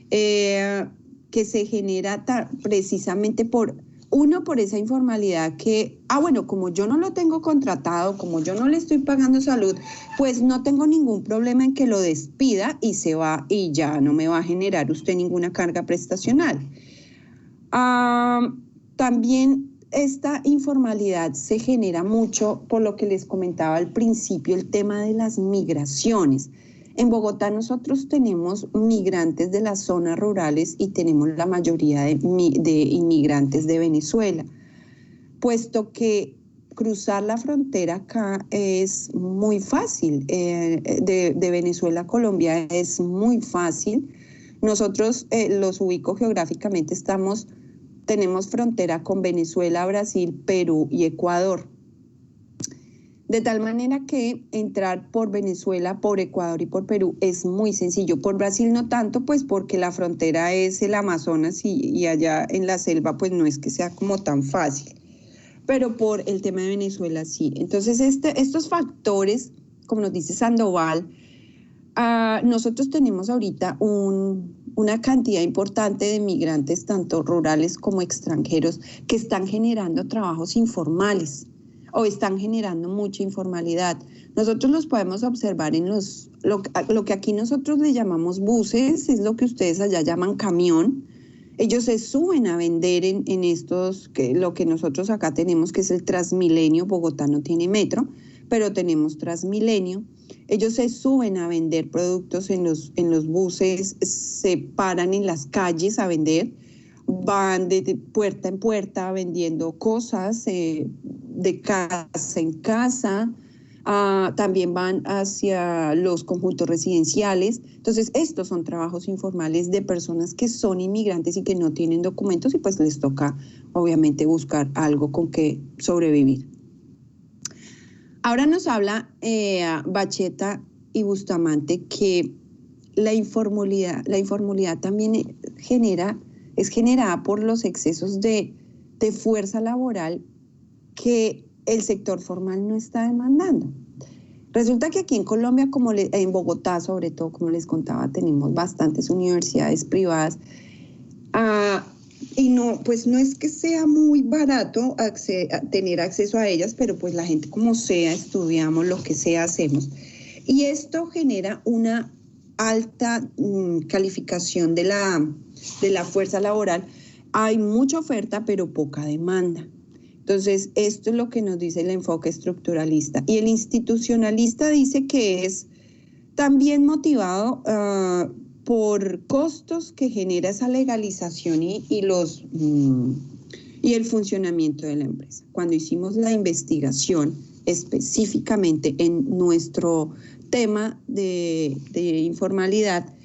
que se genera precisamente por esa informalidad que, bueno, como yo no lo tengo contratado, como yo no le estoy pagando salud, pues no tengo ningún problema en que lo despida y se va y ya no me va a generar usted ninguna carga prestacional. También esta informalidad se genera mucho por lo que les comentaba al principio, el tema de las migraciones. En Bogotá nosotros tenemos migrantes de las zonas rurales y tenemos la mayoría de inmigrantes de Venezuela, puesto que cruzar la frontera acá es muy fácil, de Venezuela a Colombia es muy fácil. Nosotros los ubico geográficamente, tenemos frontera con Venezuela, Brasil, Perú y Ecuador. De tal manera que entrar por Venezuela, por Ecuador y por Perú es muy sencillo. Por Brasil no tanto, pues porque la frontera es el Amazonas y allá en la selva pues no es que sea como tan fácil. Pero por el tema de Venezuela sí. Entonces estos factores, como nos dice Sandoval, nosotros tenemos ahorita una cantidad importante de migrantes, tanto rurales como extranjeros, que están generando trabajos informales o están generando mucha informalidad. Nosotros los podemos observar en lo que aquí nosotros le llamamos buses, es lo que ustedes allá llaman camión. Ellos se suben a vender en estos, lo que nosotros acá tenemos, que es el Transmilenio. Bogotá no tiene metro, pero tenemos Transmilenio. Ellos se suben a vender productos en los buses, se paran en las calles a vender, van de puerta en puerta vendiendo cosas, de casa en casa, también van hacia los conjuntos residenciales. Entonces, estos son trabajos informales de personas que son inmigrantes y que no tienen documentos y pues les toca, obviamente, buscar algo con que sobrevivir. Ahora nos habla Bacheta y Bustamante que la informalidad también es generada por los excesos de fuerza laboral que el sector formal no está demandando. Resulta que aquí en Colombia, en Bogotá sobre todo, como les contaba, tenemos bastantes universidades privadas. Y no, pues no es que sea muy barato tener acceso a ellas, pero pues la gente como sea, estudiamos lo que sea, hacemos. Y esto genera una alta calificación de la fuerza laboral. Hay mucha oferta, pero poca demanda. Entonces, esto es lo que nos dice el enfoque estructuralista. Y el institucionalista dice que es también motivado por costos que genera esa legalización y el funcionamiento de la empresa. Cuando hicimos la investigación específicamente en nuestro tema de informalidad,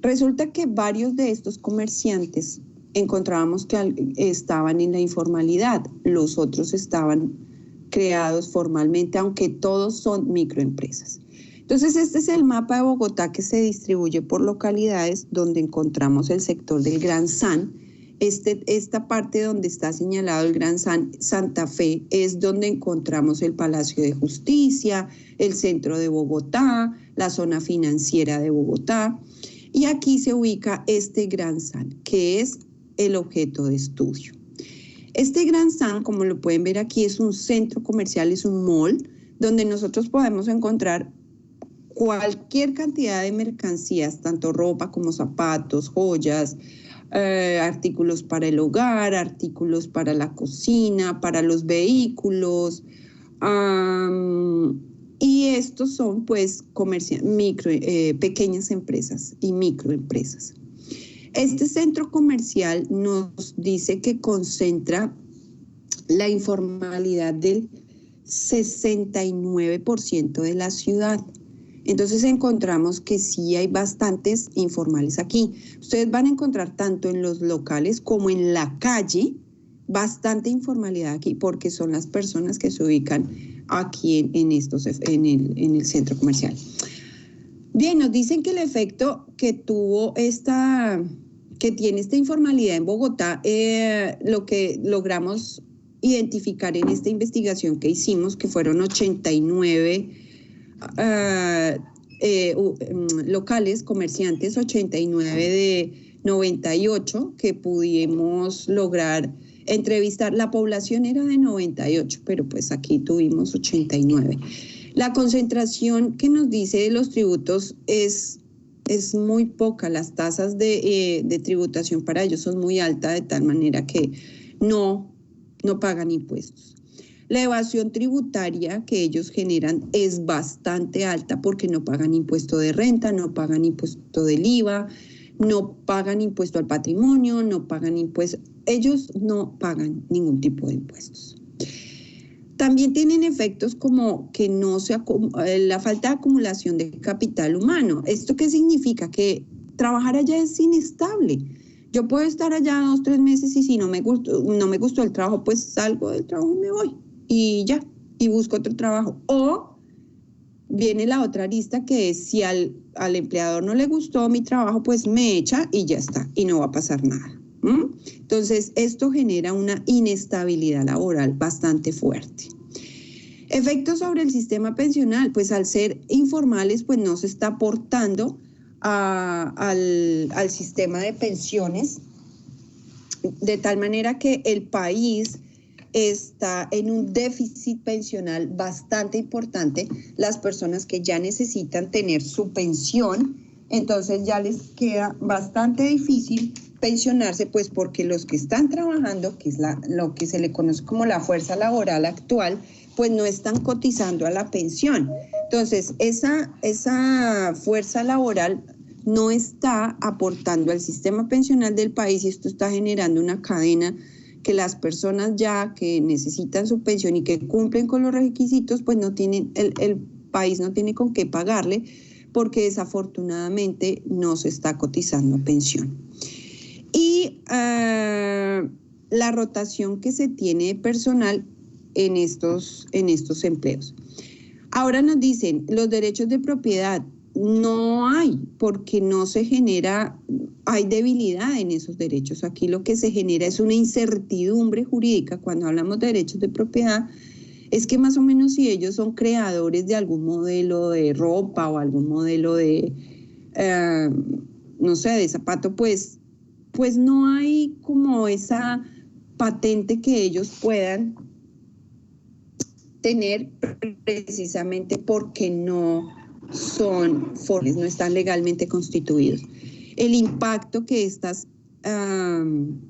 resulta que varios de estos comerciantes encontrábamos que estaban en la informalidad, los otros estaban creados formalmente, aunque todos son microempresas. Entonces, este es el mapa de Bogotá que se distribuye por localidades donde encontramos el sector del Gran San. Esta parte donde está señalado el Gran San, Santa Fe, es donde encontramos el Palacio de Justicia, el centro de Bogotá, la zona financiera de Bogotá. Y aquí se ubica este Gran San, que es el objeto de estudio. Este Gran San, como lo pueden ver aquí, es un centro comercial, es un mall, donde nosotros podemos encontrar cualquier cantidad de mercancías, tanto ropa como zapatos, joyas, artículos para el hogar, artículos para la cocina, para los vehículos, y estos son pues pequeñas empresas y microempresas. Este centro comercial nos dice que concentra la informalidad del 69% de la ciudad. Entonces encontramos que sí hay bastantes informales aquí. Ustedes van a encontrar tanto en los locales como en la calle bastante informalidad aquí, porque son las personas que se ubican aquí en el centro comercial. Bien, nos dicen que el efecto que tiene esta informalidad en Bogotá, lo que logramos identificar en esta investigación que hicimos, que fueron 89 locales, comerciantes, 89 de 98 que pudimos lograr entrevistar. La población era de 98, pero pues aquí tuvimos 89. La concentración que nos dice de los tributos es muy poca. Las tasas de tributación para ellos son muy altas, de tal manera que no pagan impuestos. La evasión tributaria que ellos generan es bastante alta porque no pagan impuesto de renta, no pagan impuesto del IVA, no pagan impuesto al patrimonio, no pagan impuesto. Ellos no pagan ningún tipo de impuestos. También tienen efectos como que la falta de acumulación de capital humano. ¿Esto qué significa? Que trabajar allá es inestable. Yo puedo estar allá 2 o 3 meses y si no me gustó el trabajo, pues salgo del trabajo y me voy. Y ya, y busco otro trabajo. O viene la otra arista, que es si al empleador no le gustó mi trabajo, pues me echa y ya está, y no va a pasar nada. Entonces, esto genera una inestabilidad laboral bastante fuerte. Efectos sobre el sistema pensional, pues al ser informales, pues no se está aportando al sistema de pensiones, de tal manera que el país está en un déficit pensional bastante importante. Las personas que ya necesitan tener su pensión, entonces ya les queda bastante difícil pensionarse, pues porque los que están trabajando, que es lo que se le conoce como la fuerza laboral actual, pues no están cotizando a la pensión. Entonces, esa fuerza laboral no está aportando al sistema pensional del país y esto está generando una cadena que las personas ya que necesitan su pensión y que cumplen con los requisitos, pues no tienen, el país no tiene con qué pagarle porque desafortunadamente no se está cotizando pensión. Y la rotación que se tiene de personal en estos empleos. Ahora nos dicen, los derechos de propiedad no hay, porque no se genera, hay debilidad en esos derechos. Aquí lo que se genera es una incertidumbre jurídica. Cuando hablamos de derechos de propiedad, es que más o menos si ellos son creadores de algún modelo de ropa o algún modelo de, no sé, de zapato, pues no hay como esa patente que ellos puedan tener precisamente porque no son formales, no están legalmente constituidos. El impacto que estas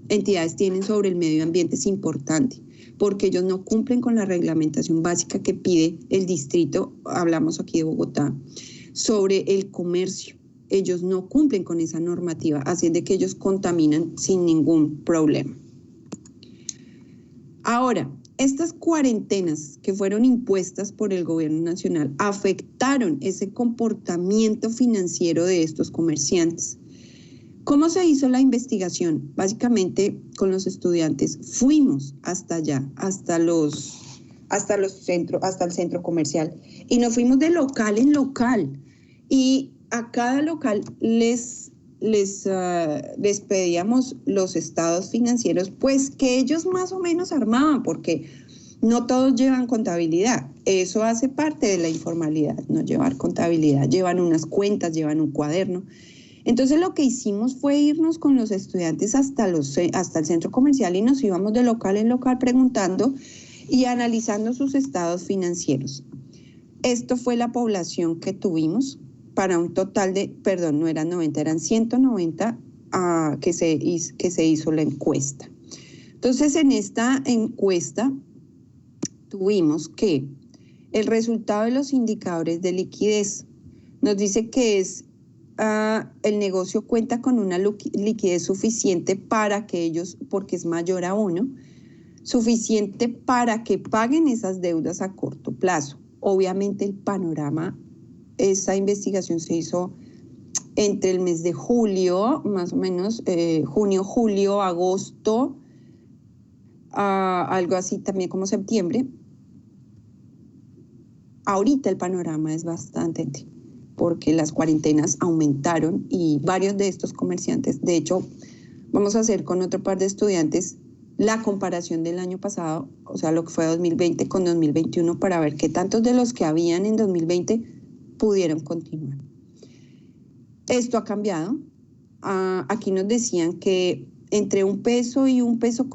entidades tienen sobre el medio ambiente es importante, porque ellos no cumplen con la reglamentación básica que pide el distrito, hablamos aquí de Bogotá, sobre el comercio. Ellos no cumplen con esa normativa, así es de que ellos contaminan sin ningún problema. Ahora, estas cuarentenas que fueron impuestas por el gobierno nacional afectaron ese comportamiento financiero de estos comerciantes. ¿Cómo se hizo la investigación? Básicamente con los estudiantes fuimos hasta allá, hasta el centro comercial, y nos fuimos de local en local, y a cada local les pedíamos los estados financieros, pues que ellos más o menos armaban, porque no todos llevan contabilidad. Eso hace parte de la informalidad, no llevar contabilidad. Llevan unas cuentas, llevan un cuaderno. Entonces lo que hicimos fue irnos con los estudiantes hasta el centro comercial y nos íbamos de local en local preguntando y analizando sus estados financieros. Esto fue la población que tuvimos para un total de, perdón, no eran 90, eran 190 que se hizo la encuesta. Entonces en esta encuesta tuvimos que el resultado de los indicadores de liquidez nos dice que el negocio cuenta con una liquidez suficiente para que ellos, porque es mayor a 1, suficiente para que paguen esas deudas a corto plazo. Obviamente el panorama, esa investigación se hizo entre el mes de julio, más o menos, junio, julio, agosto, algo así también como septiembre. Ahorita el panorama es bastante, porque las cuarentenas aumentaron y varios de estos comerciantes, de hecho, vamos a hacer con otro par de estudiantes la comparación del año pasado, o sea, lo que fue 2020 con 2021, para ver qué tantos de los que habían en 2020 pudieron continuar. Esto ha cambiado. Aquí nos decían que entre 1 peso y 1.50 pesos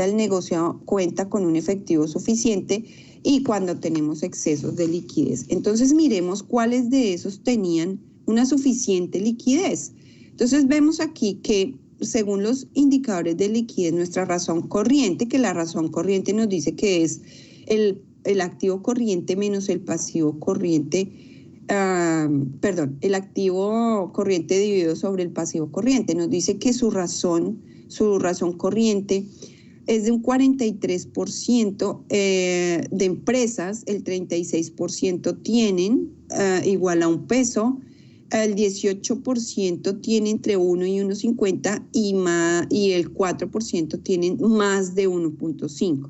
el negocio cuenta con un efectivo suficiente y cuando tenemos excesos de liquidez. Entonces miremos cuáles de esos tenían una suficiente liquidez. Entonces vemos aquí que según los indicadores de liquidez, nuestra razón corriente, que la razón corriente nos dice que es el activo corriente menos el pasivo corriente, el activo corriente dividido sobre el pasivo corriente, nos dice que su razón corriente es de un 43% de empresas, el 36% tienen igual a 1 peso, el 18% tiene entre 1 y 1.50 y el 4% tienen más de 1.5.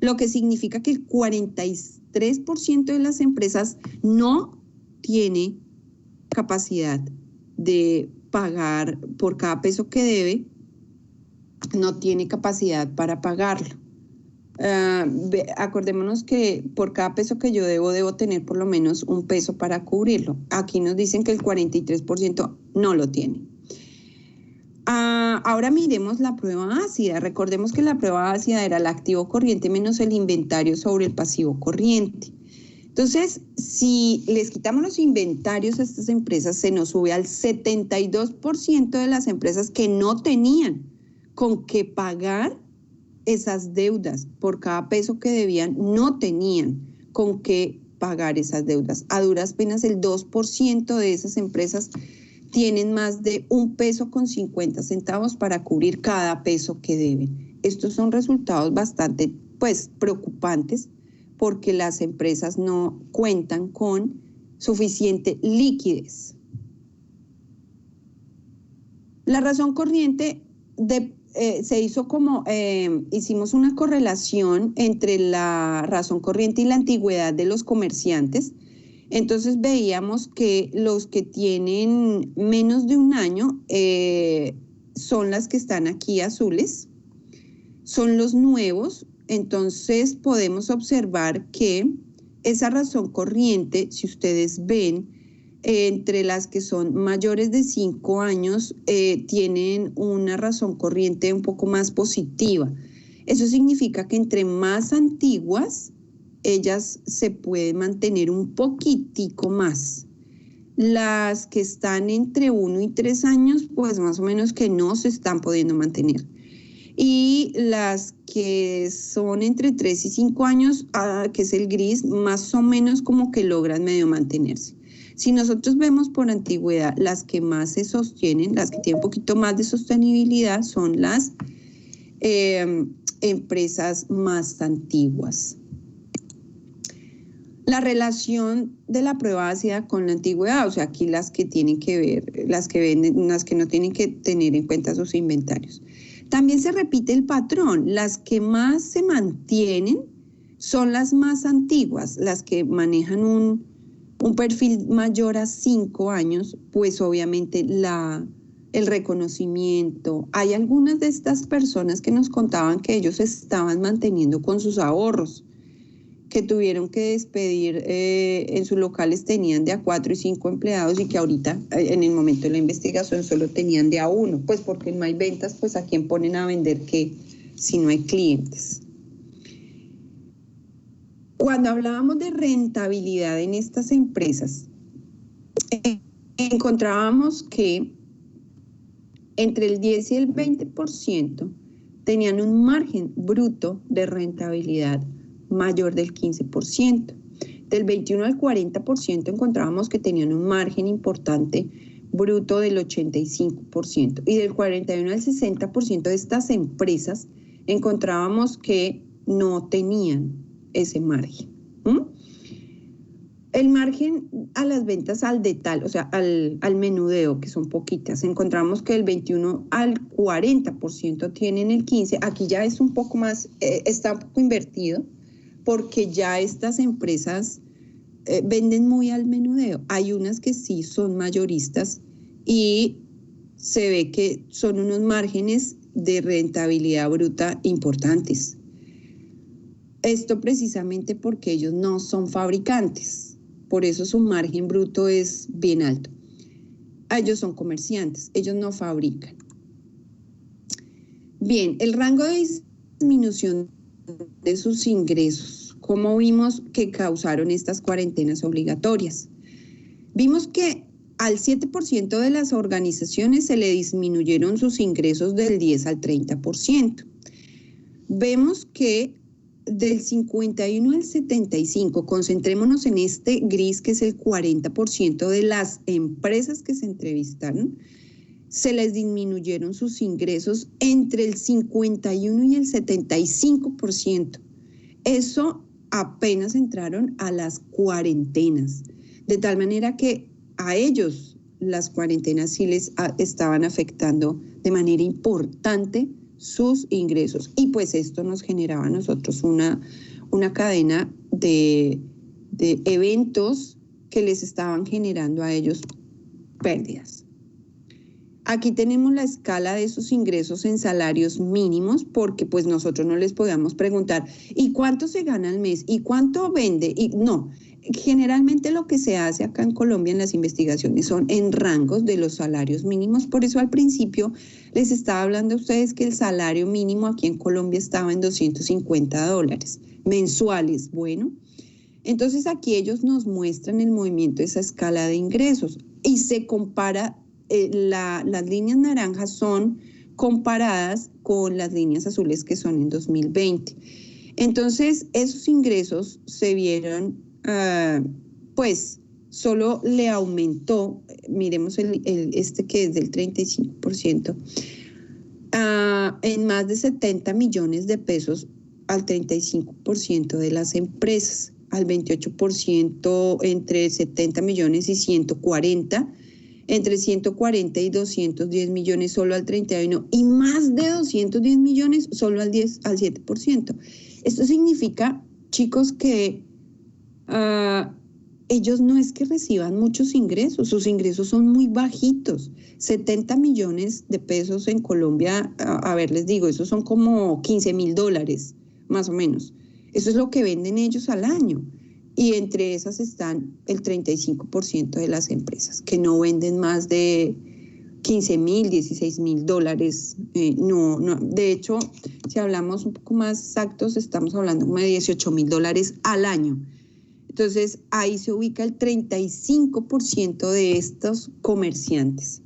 Lo que significa que el 43% de las empresas no tiene capacidad de pagar por cada peso que debe, no tiene capacidad para pagarlo. Acordémonos que por cada peso que yo debo tener por lo menos 1 peso para cubrirlo. Aquí nos dicen que el 43% no lo tiene. Ahora miremos la prueba ácida. Recordemos que la prueba ácida era el activo corriente menos el inventario sobre el pasivo corriente. Entonces, si les quitamos los inventarios a estas empresas, se nos sube al 72% de las empresas que no tenían con qué pagar esas deudas. Por cada peso que debían, no tenían con qué pagar esas deudas. A duras penas el 2% de esas empresas tienen más de 1.50 pesos para cubrir cada peso que deben. Estos son resultados bastante preocupantes porque las empresas no cuentan con suficiente liquidez. La razón corriente se hizo hicimos una correlación entre la razón corriente y la antigüedad de los comerciantes. Entonces veíamos que los que tienen menos de 1 año son las que están aquí azules, son los nuevos Entonces podemos observar que esa razón corriente, si ustedes ven, entre las que son mayores de 5 años, tienen una razón corriente un poco más positiva. Eso significa que entre más antiguas, ellas se pueden mantener un poquitico más. Las que están entre 1 y 3 años, pues más o menos que no se están pudiendo mantener. Y las que son entre 3 y 5 años, que es el gris, más o menos como que logran medio mantenerse. Si nosotros vemos por antigüedad, las que más se sostienen, las que tienen un poquito más de sostenibilidad, son las empresas más antiguas. La relación de la prueba ácida con la antigüedad, o sea, aquí las que tienen que ver, las que venden, las que no tienen que tener en cuenta sus inventarios. También se repite el patrón, las que más se mantienen son las más antiguas, las que manejan un perfil mayor a 5 años, pues obviamente el reconocimiento. Hay algunas de estas personas que nos contaban que ellos estaban manteniendo con sus ahorros, que tuvieron que despedir, en sus locales tenían de a 4 y 5 empleados y que ahorita en el momento de la investigación solo tenían de a 1, pues porque no hay ventas, pues a quién ponen a vender que si no hay clientes. Cuando hablábamos de rentabilidad en estas empresas, encontrábamos que entre el 10 y el 20% tenían un margen bruto de rentabilidad mayor del 15%. Del 21 al 40% encontrábamos que tenían un margen importante bruto del 85%. Y del 41 al 60% de estas empresas encontrábamos que no tenían ese margen. El margen a las ventas al detalle, o sea, al menudeo, que son poquitas, encontramos que del 21 al 40% tienen el 15%. Aquí ya es un poco más, está un poco invertido, porque ya estas empresas venden muy al menudeo. Hay unas que sí son mayoristas y se ve que son unos márgenes de rentabilidad bruta importantes. Esto precisamente porque ellos no son fabricantes, por eso su margen bruto es bien alto. Ellos son comerciantes, ellos no fabrican. Bien, el rango de disminución de sus ingresos, ¿cómo vimos que causaron estas cuarentenas obligatorias? Vimos que al 7% de las organizaciones se le disminuyeron sus ingresos del 10 al 30%. Vemos que del 51 al 75, concentrémonos en este gris que es el 40% de las empresas que se entrevistaron, se les disminuyeron sus ingresos entre el 51 y el 75%. Eso apenas entraron a las cuarentenas, de tal manera que a ellos las cuarentenas sí les estaban afectando de manera importante sus ingresos. Y pues esto nos generaba a nosotros una cadena de eventos que les estaban generando a ellos pérdidas. Aquí tenemos la escala de sus ingresos en salarios mínimos, porque pues nosotros no les podíamos preguntar ¿y cuánto se gana al mes? ¿Y cuánto vende? Y no, generalmente lo que se hace acá en Colombia en las investigaciones son en rangos de los salarios mínimos. Por eso al principio les estaba hablando a ustedes que el salario mínimo aquí en Colombia estaba en $250 mensuales. Bueno, entonces aquí ellos nos muestran el movimiento de esa escala de ingresos y se compara. Las líneas naranjas son comparadas con las líneas azules que son en 2020. Entonces, esos ingresos se vieron, pues, solo le aumentó, miremos este que es del 35%, en más de 70 millones de pesos al 35% de las empresas, al 28% entre 70 millones y 140, entre 140 y 210 millones solo al 31 y más de 210 millones solo al 7%. Esto significa, chicos, que ellos no es que reciban muchos ingresos, sus ingresos son muy bajitos. 70 millones de pesos en Colombia, a ver, les digo, esos son como $15,000 más o menos. Eso es lo que venden ellos al año. Y entre esas están el 35% de las empresas, que no venden más de 15,000, 16,000 dólares. No, de hecho, si hablamos un poco más exactos, estamos hablando como de 18,000 dólares al año. Entonces, ahí se ubica el 35% de estos comerciantes.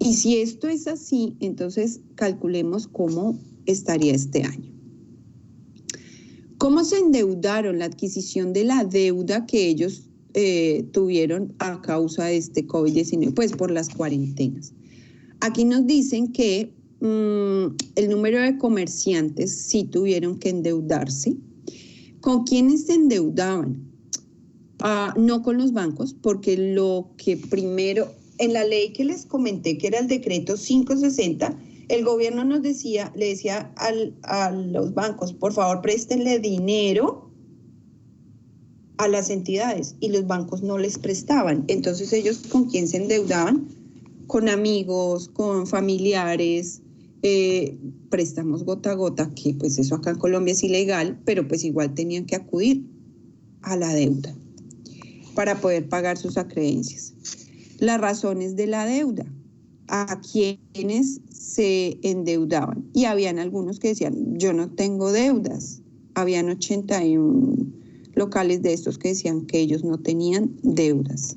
Y si esto es así, entonces calculemos cómo estaría este año. ¿Cómo se endeudaron? La adquisición de la deuda que ellos tuvieron a causa de este COVID-19, pues por las cuarentenas. Aquí nos dicen que el número de comerciantes sí tuvieron que endeudarse. ¿Con quiénes se endeudaban? No con los bancos, porque lo que primero, en la ley que les comenté, que era el decreto 560, el gobierno le decía a los bancos, por favor, préstenle dinero a las entidades, y los bancos no les prestaban. Entonces, ¿ellos con quién se endeudaban? Con amigos, con familiares, préstamos gota a gota, que pues eso acá en Colombia es ilegal, pero pues igual tenían que acudir a la deuda para poder pagar sus acreencias. Las razones de la deuda, a quienes se endeudaban. Y habían algunos que decían, yo no tengo deudas. Habían 81 locales de estos que decían que ellos no tenían deudas.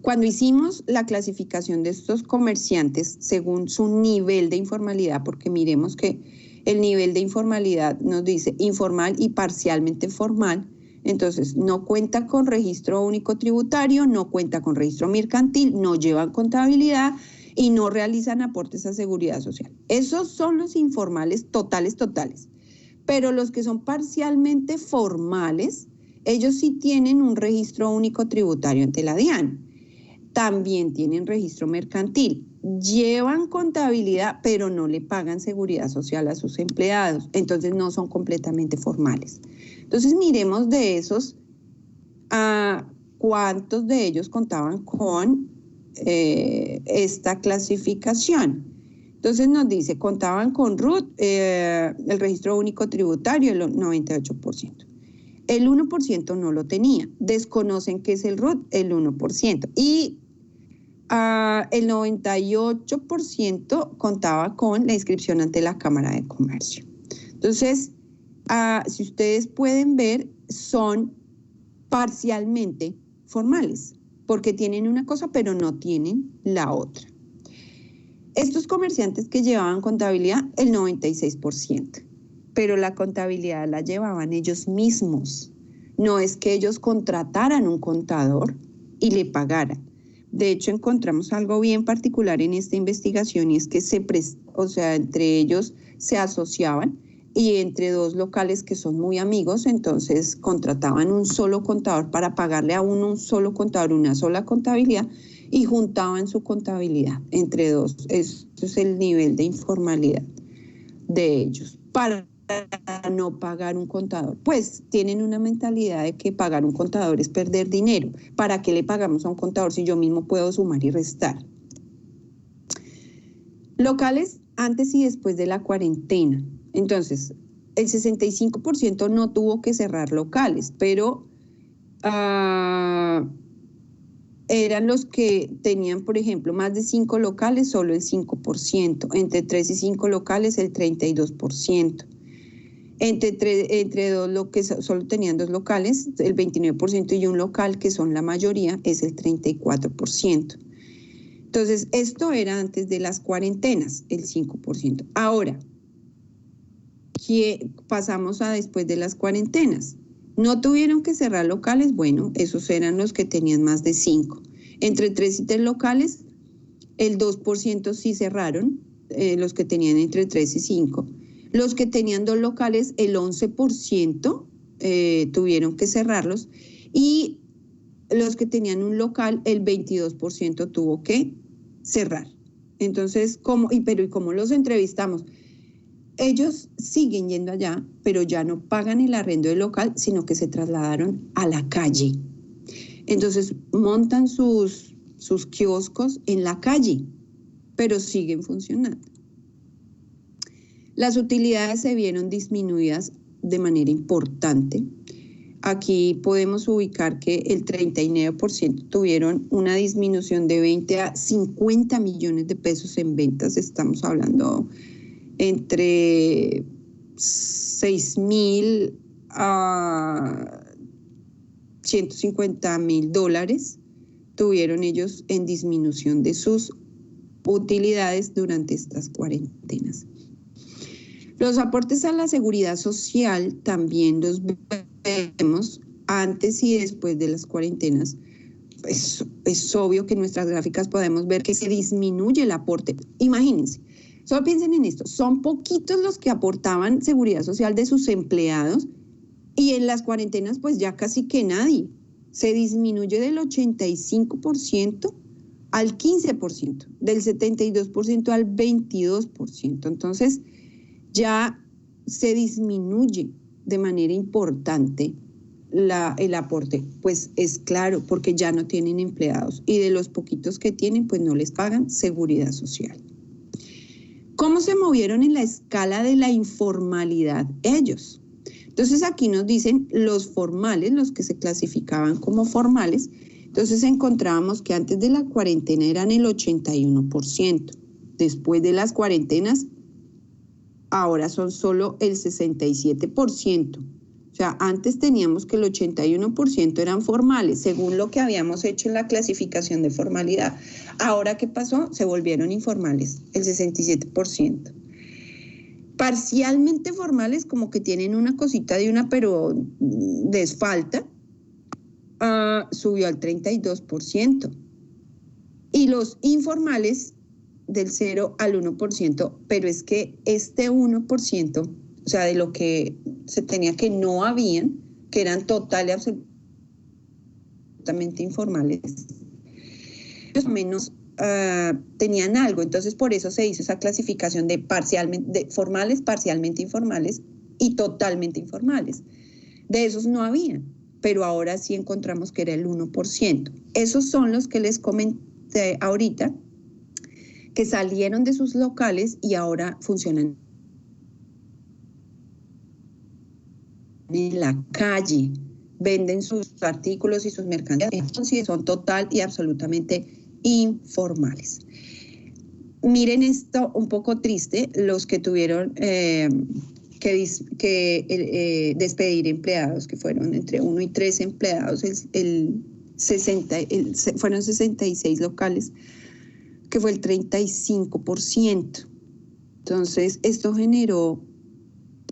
Cuando hicimos la clasificación de estos comerciantes según su nivel de informalidad, porque miremos que el nivel de informalidad nos dice informal y parcialmente formal, entonces no cuenta con registro único tributario, no cuenta con registro mercantil, no llevan contabilidad y no realizan aportes a seguridad social. Esos son los informales totales. Pero los que son parcialmente formales, ellos sí tienen un registro único tributario ante la DIAN. También tienen registro mercantil, llevan contabilidad, pero no le pagan seguridad social a sus empleados, entonces no son completamente formales. Entonces miremos de esos, cuántos de ellos contaban con esta clasificación. Entonces nos dice, contaban con RUT, el registro único tributario, el 98%. El 1% no lo tenía, desconocen qué es el RUT, el 1%. Y el 98% contaba con la inscripción ante la Cámara de Comercio. Entonces, si ustedes pueden ver, son parcialmente formales, porque tienen una cosa pero no tienen la otra. Estos comerciantes que llevaban contabilidad, el 96%, pero la contabilidad la llevaban ellos mismos. No es que ellos contrataran un contador y le pagaran. De hecho, encontramos algo bien particular en esta investigación y es que entre ellos se asociaban y entre dos locales que son muy amigos, entonces contrataban un solo contador para pagarle a un solo contador una sola contabilidad y juntaban su contabilidad entre dos. Eso es el nivel de informalidad de ellos. Para no pagar un contador, pues tienen una mentalidad de que pagar un contador es perder dinero. ¿Para qué le pagamos a un contador si yo mismo puedo sumar y restar? Locales antes y después de la cuarentena. Entonces, el 65% no tuvo que cerrar locales, pero eran los que tenían, por ejemplo, más de 5 locales, solo el 5%. Entre 3 y 5 locales, el 32%. Entre dos, lo que solo tenían 2 locales, el 29%, y un local, que son la mayoría, es el 34%. Entonces, esto era antes de las cuarentenas, el 5%. Ahora, ¿qué pasamos a después de las cuarentenas? ¿No tuvieron que cerrar locales? Bueno, esos eran los que tenían más de 5. Entre 3 y 3 locales, el 2% sí cerraron, los que tenían entre 3 y 5. Los que tenían 2 locales, el 11% tuvieron que cerrarlos. Y los que tenían un local, el 22% tuvo que cerrar. Entonces, ¿cómo los entrevistamos? Ellos siguen yendo allá, pero ya no pagan el arrendo del local, sino que se trasladaron a la calle. Entonces, montan sus kioscos en la calle, pero siguen funcionando. Las utilidades se vieron disminuidas de manera importante. Aquí podemos ubicar que el 39% tuvieron una disminución de 20 a 50 millones de pesos en ventas. Estamos hablando entre 6.000 a 150.000 dólares tuvieron ellos en disminución de sus utilidades durante estas cuarentenas. Los aportes a la seguridad social también los vemos antes y después de las cuarentenas. Es obvio que en nuestras gráficas podemos ver que se disminuye el aporte. Imagínense, solo piensen en esto, son poquitos los que aportaban seguridad social de sus empleados y en las cuarentenas pues ya casi que nadie. Se disminuye del 85% al 15%, del 72% al 22%. Entonces, ya se disminuye de manera importante el aporte. Pues es claro, porque ya no tienen empleados y de los poquitos que tienen, pues no les pagan seguridad social. ¿Cómo se movieron en la escala de la informalidad ellos? Entonces aquí nos dicen los formales, los que se clasificaban como formales. Entonces encontrábamos que antes de la cuarentena eran el 81%. Después de las cuarentenas, ahora son solo el 67%. O sea, antes teníamos que el 81% eran formales, según lo que habíamos hecho en la clasificación de formalidad. Ahora, ¿qué pasó? Se volvieron informales, el 67%. Parcialmente formales, como que tienen una cosita de una, pero les falta, subió al 32%. Y los informales del 0 al 1%, pero es que este 1%, o sea, de lo que se tenía que no habían, que eran total y absolutamente informales, menos tenían algo. Entonces, por eso se hizo esa clasificación de formales, parcialmente informales y totalmente informales. De esos no habían, pero ahora sí encontramos que era el 1%. Esos son los que les comenté ahorita, que salieron de sus locales y ahora funcionan en la calle, venden sus artículos y sus mercancías, son total y absolutamente informales. Miren esto un poco triste, los que tuvieron que despedir empleados, que fueron entre 1 y 3 empleados, fueron 66 locales, que fue el 35%. Entonces, esto generó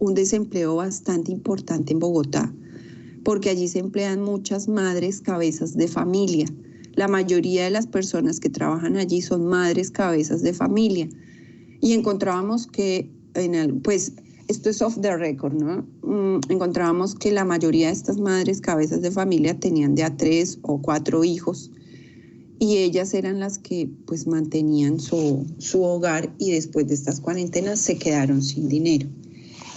un desempleo bastante importante en Bogotá, porque allí se emplean muchas madres cabezas de familia. La mayoría de las personas que trabajan allí son madres cabezas de familia. Y encontrábamos que, pues esto es off the record, ¿no? Encontrábamos que la mayoría de estas madres cabezas de familia tenían de a 3 o 4 hijos. Y ellas eran las que pues mantenían su hogar y después de estas cuarentenas se quedaron sin dinero.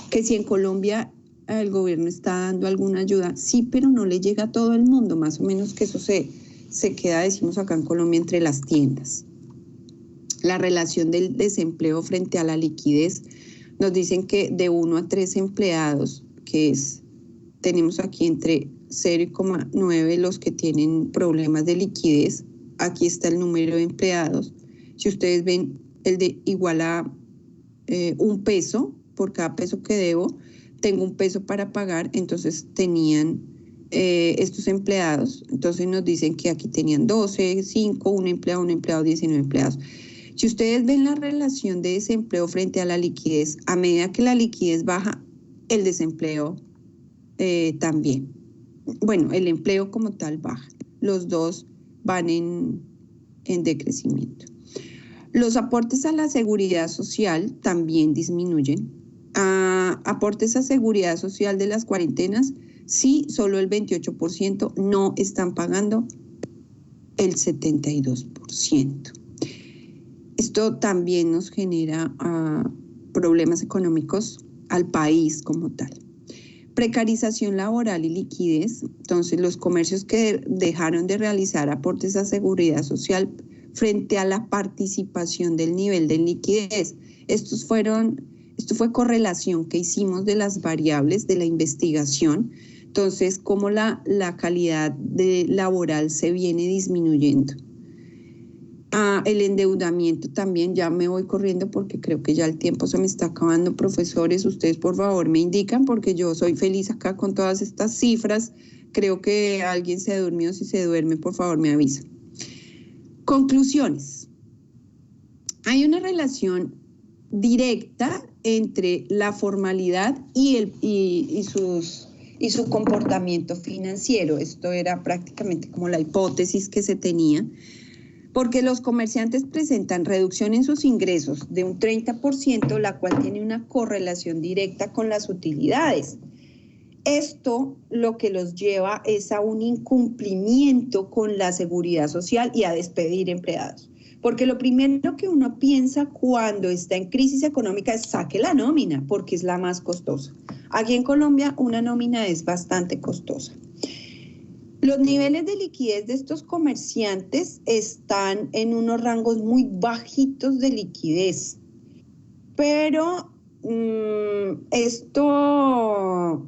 Que si en Colombia el gobierno está dando alguna ayuda, sí, pero no le llega a todo el mundo, más o menos que eso se queda, decimos acá en Colombia, entre las tiendas. La relación del desempleo frente a la liquidez, nos dicen que de 1 a 3 empleados, tenemos aquí entre 0,9 los que tienen problemas de liquidez. Aquí está el número de empleados. Si ustedes ven, el de igual a 1 peso, por cada peso que debo, tengo 1 peso para pagar, entonces tenían estos empleados, entonces nos dicen que aquí tenían 12, 5, un empleado, 19 empleados. Si ustedes ven la relación de desempleo frente a la liquidez, a medida que la liquidez baja, el desempleo también. Bueno, el empleo como tal baja. Los dos van en decrecimiento. Los aportes a la seguridad social también disminuyen. Aportes a seguridad social de las cuarentenas, sí, solo el 28%, no están pagando el 72%. Esto también nos genera problemas económicos al país como tal. Precarización laboral y liquidez. Entonces, los comercios que dejaron de realizar aportes a seguridad social frente a la participación del nivel de liquidez. Estos fueron Esto fue correlación que hicimos de las variables de la investigación. Entonces, cómo la calidad laboral se viene disminuyendo. El endeudamiento también, ya me voy corriendo porque creo que ya el tiempo se me está acabando. Profesores, ustedes por favor me indican porque yo soy feliz acá con todas estas cifras. Creo que alguien se durmió. Si se duerme, por favor me avisa. Conclusiones. Hay una relación directa entre la formalidad y su comportamiento financiero. Esto era prácticamente como la hipótesis que se tenía, porque los comerciantes presentan reducción en sus ingresos de un 30%, la cual tiene una correlación directa con las utilidades. Esto lo que los lleva es a un incumplimiento con la seguridad social y a despedir empleados. Porque lo primero que uno piensa cuando está en crisis económica es saque la nómina, porque es la más costosa. Aquí en Colombia una nómina es bastante costosa. Los niveles de liquidez de estos comerciantes están en unos rangos muy bajitos de liquidez, pero esto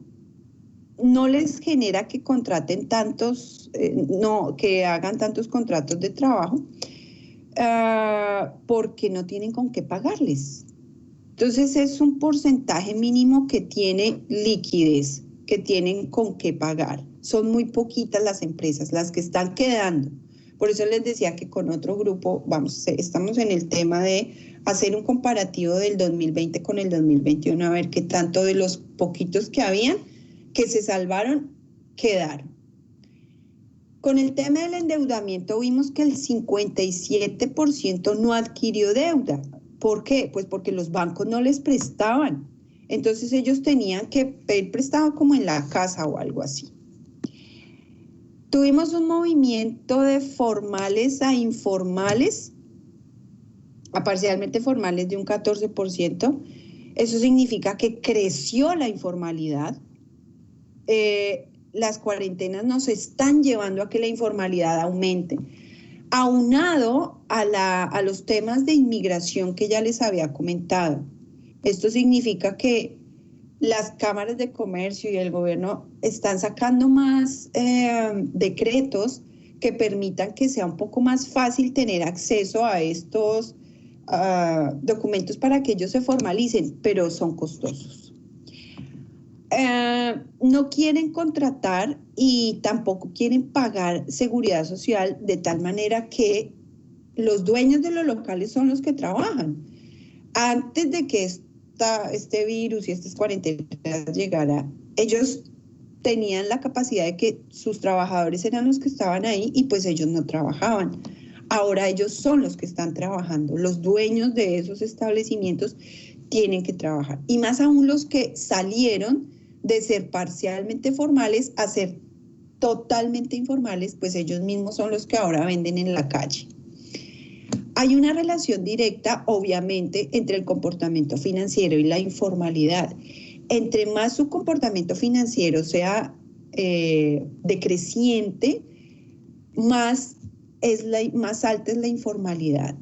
no les genera que contraten tantos, que hagan tantos contratos de trabajo, porque no tienen con qué pagarles. Entonces es un porcentaje mínimo que tiene liquidez, que tienen con qué pagar. Son muy poquitas las empresas, las que están quedando. Por eso les decía que con otro grupo, estamos en el tema de hacer un comparativo del 2020 con el 2021, a ver qué tanto de los poquitos que habían, que se salvaron, quedaron. Con el tema del endeudamiento vimos que el 57% no adquirió deuda. ¿Por qué? Pues porque los bancos no les prestaban. Entonces ellos tenían que pedir prestado como en la casa o algo así. Tuvimos un movimiento de formales a informales, a parcialmente formales de un 14%. Eso significa que creció la informalidad. Las cuarentenas nos están llevando a que la informalidad aumente, aunado a los temas de inmigración que ya les había comentado. Esto significa que las cámaras de comercio y el gobierno están sacando más decretos que permitan que sea un poco más fácil tener acceso a estos documentos para que ellos se formalicen, pero son costosos. No quieren contratar y tampoco quieren pagar seguridad social, de tal manera que los dueños de los locales son los que trabajan. Antes de que este virus y estas cuarentenas llegara, ellos tenían la capacidad de que sus trabajadores eran los que estaban ahí y pues ellos no trabajaban. Ahora ellos son los que están trabajando. Los dueños de esos establecimientos tienen que trabajar. Y más aún los que salieron de ser parcialmente formales a ser totalmente informales, pues ellos mismos son los que ahora venden en la calle. Hay una relación directa, obviamente, entre el comportamiento financiero y la informalidad. Entre más su comportamiento financiero sea decreciente, más alta es la informalidad.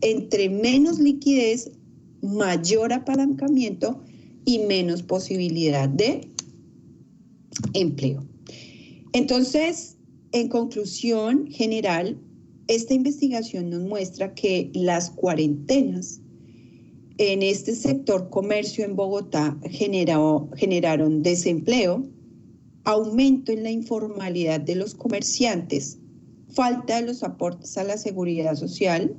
Entre menos liquidez, mayor apalancamiento y menos posibilidad de empleo. Entonces, en conclusión general, esta investigación nos muestra que las cuarentenas en este sector comercio en Bogotá generaron desempleo, aumento en la informalidad de los comerciantes, falta de los aportes a la seguridad social,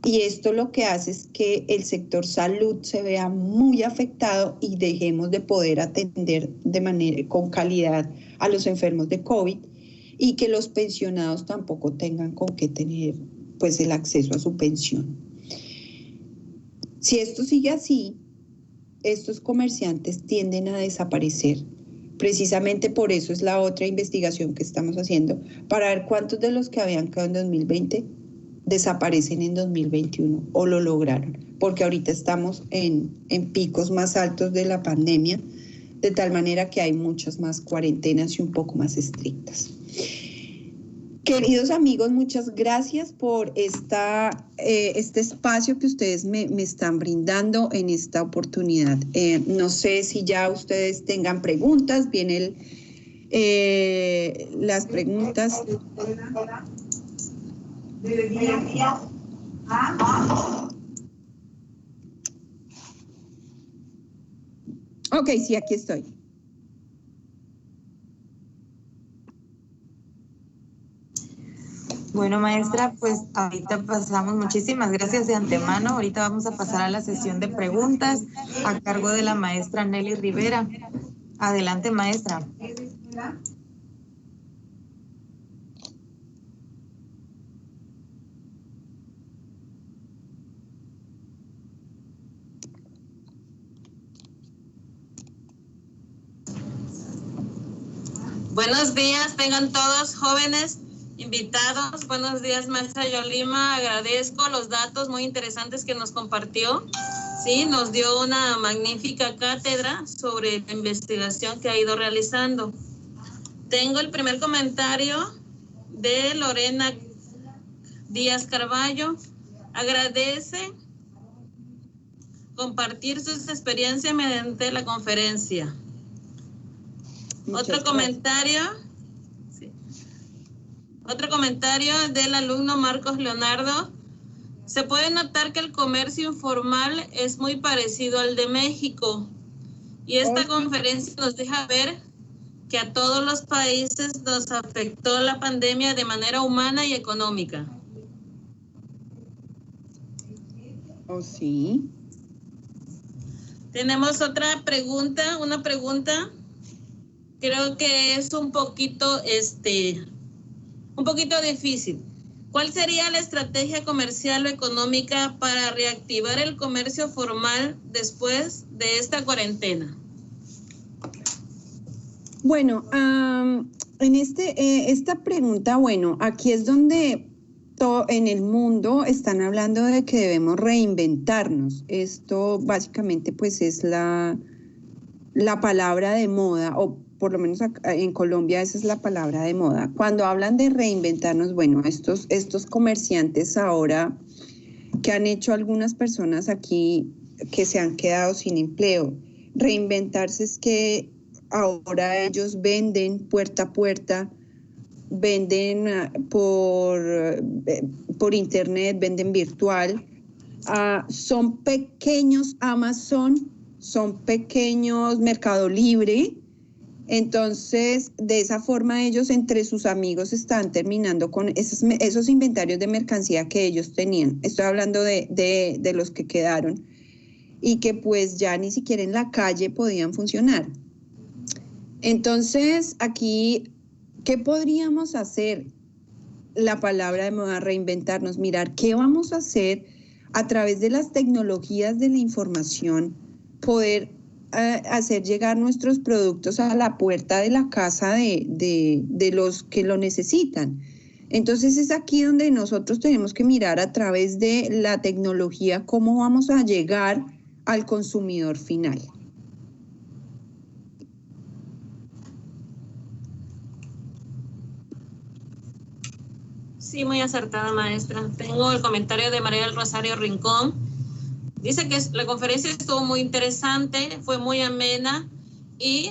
y esto lo que hace es que el sector salud se vea muy afectado y dejemos de poder atender con calidad a los enfermos de COVID, y que los pensionados tampoco tengan con qué tener pues el acceso a su pensión. Si esto sigue así, estos comerciantes tienden a desaparecer. Precisamente por eso es la otra investigación que estamos haciendo, para ver cuántos de los que habían quedado en 2020 desaparecen en 2021 o lo lograron, porque ahorita estamos en picos más altos de la pandemia, de tal manera que hay muchas más cuarentenas y un poco más estrictas. Queridos amigos, muchas gracias por este espacio que ustedes me están brindando en esta oportunidad. No sé si ya ustedes tengan preguntas, vienen las preguntas. Ok, sí, aquí estoy.
Bueno, maestra, pues ahorita pasamos, muchísimas gracias de antemano. Ahorita vamos a pasar a la sesión de preguntas a cargo de la maestra Nelly Rivera. Adelante, maestra.
Buenos días, tengan todos jóvenes invitados. Buenos días, maestra Yolima. Agradezco los datos muy interesantes que nos compartió. Sí, nos dio una magnífica cátedra sobre la investigación que ha ido realizando. Tengo el primer comentario de Lorena Díaz Carballo. Agradece compartir sus experiencias mediante la conferencia. Otro comentario del alumno Marcos Leonardo. Se puede notar que el comercio informal es muy parecido al de México. Y esta conferencia nos deja ver que a todos los países nos afectó la pandemia de manera humana y económica.
Oh, sí.
Tenemos otra pregunta, creo que es un poquito difícil. ¿Cuál sería la estrategia comercial o económica para reactivar el comercio formal después de esta cuarentena?
Bueno, en esta pregunta, bueno, aquí es donde en el mundo están hablando de que debemos reinventarnos. Esto básicamente pues es la palabra de moda, o por lo menos en Colombia esa es la palabra de moda. Cuando hablan de reinventarnos, bueno, estos comerciantes ahora que han hecho algunas personas aquí que se han quedado sin empleo, reinventarse es que ahora ellos venden puerta a puerta, venden por internet, venden virtual, son pequeños Amazon, son pequeños Mercado Libre. Entonces, de esa forma ellos entre sus amigos están terminando con esos inventarios de mercancía que ellos tenían. Estoy hablando de los que quedaron y que pues ya ni siquiera en la calle podían funcionar. Entonces, aquí, ¿qué podríamos hacer? La palabra de moda, reinventarnos, mirar qué vamos a hacer a través de las tecnologías de la información, poder hacer llegar nuestros productos a la puerta de la casa de los que lo necesitan. Entonces es aquí donde nosotros tenemos que mirar a través de la tecnología cómo vamos a llegar al consumidor final.
Sí, muy acertada, maestra. Tengo el comentario de María del Rosario Rincón. Dice que la conferencia estuvo muy interesante, fue muy amena y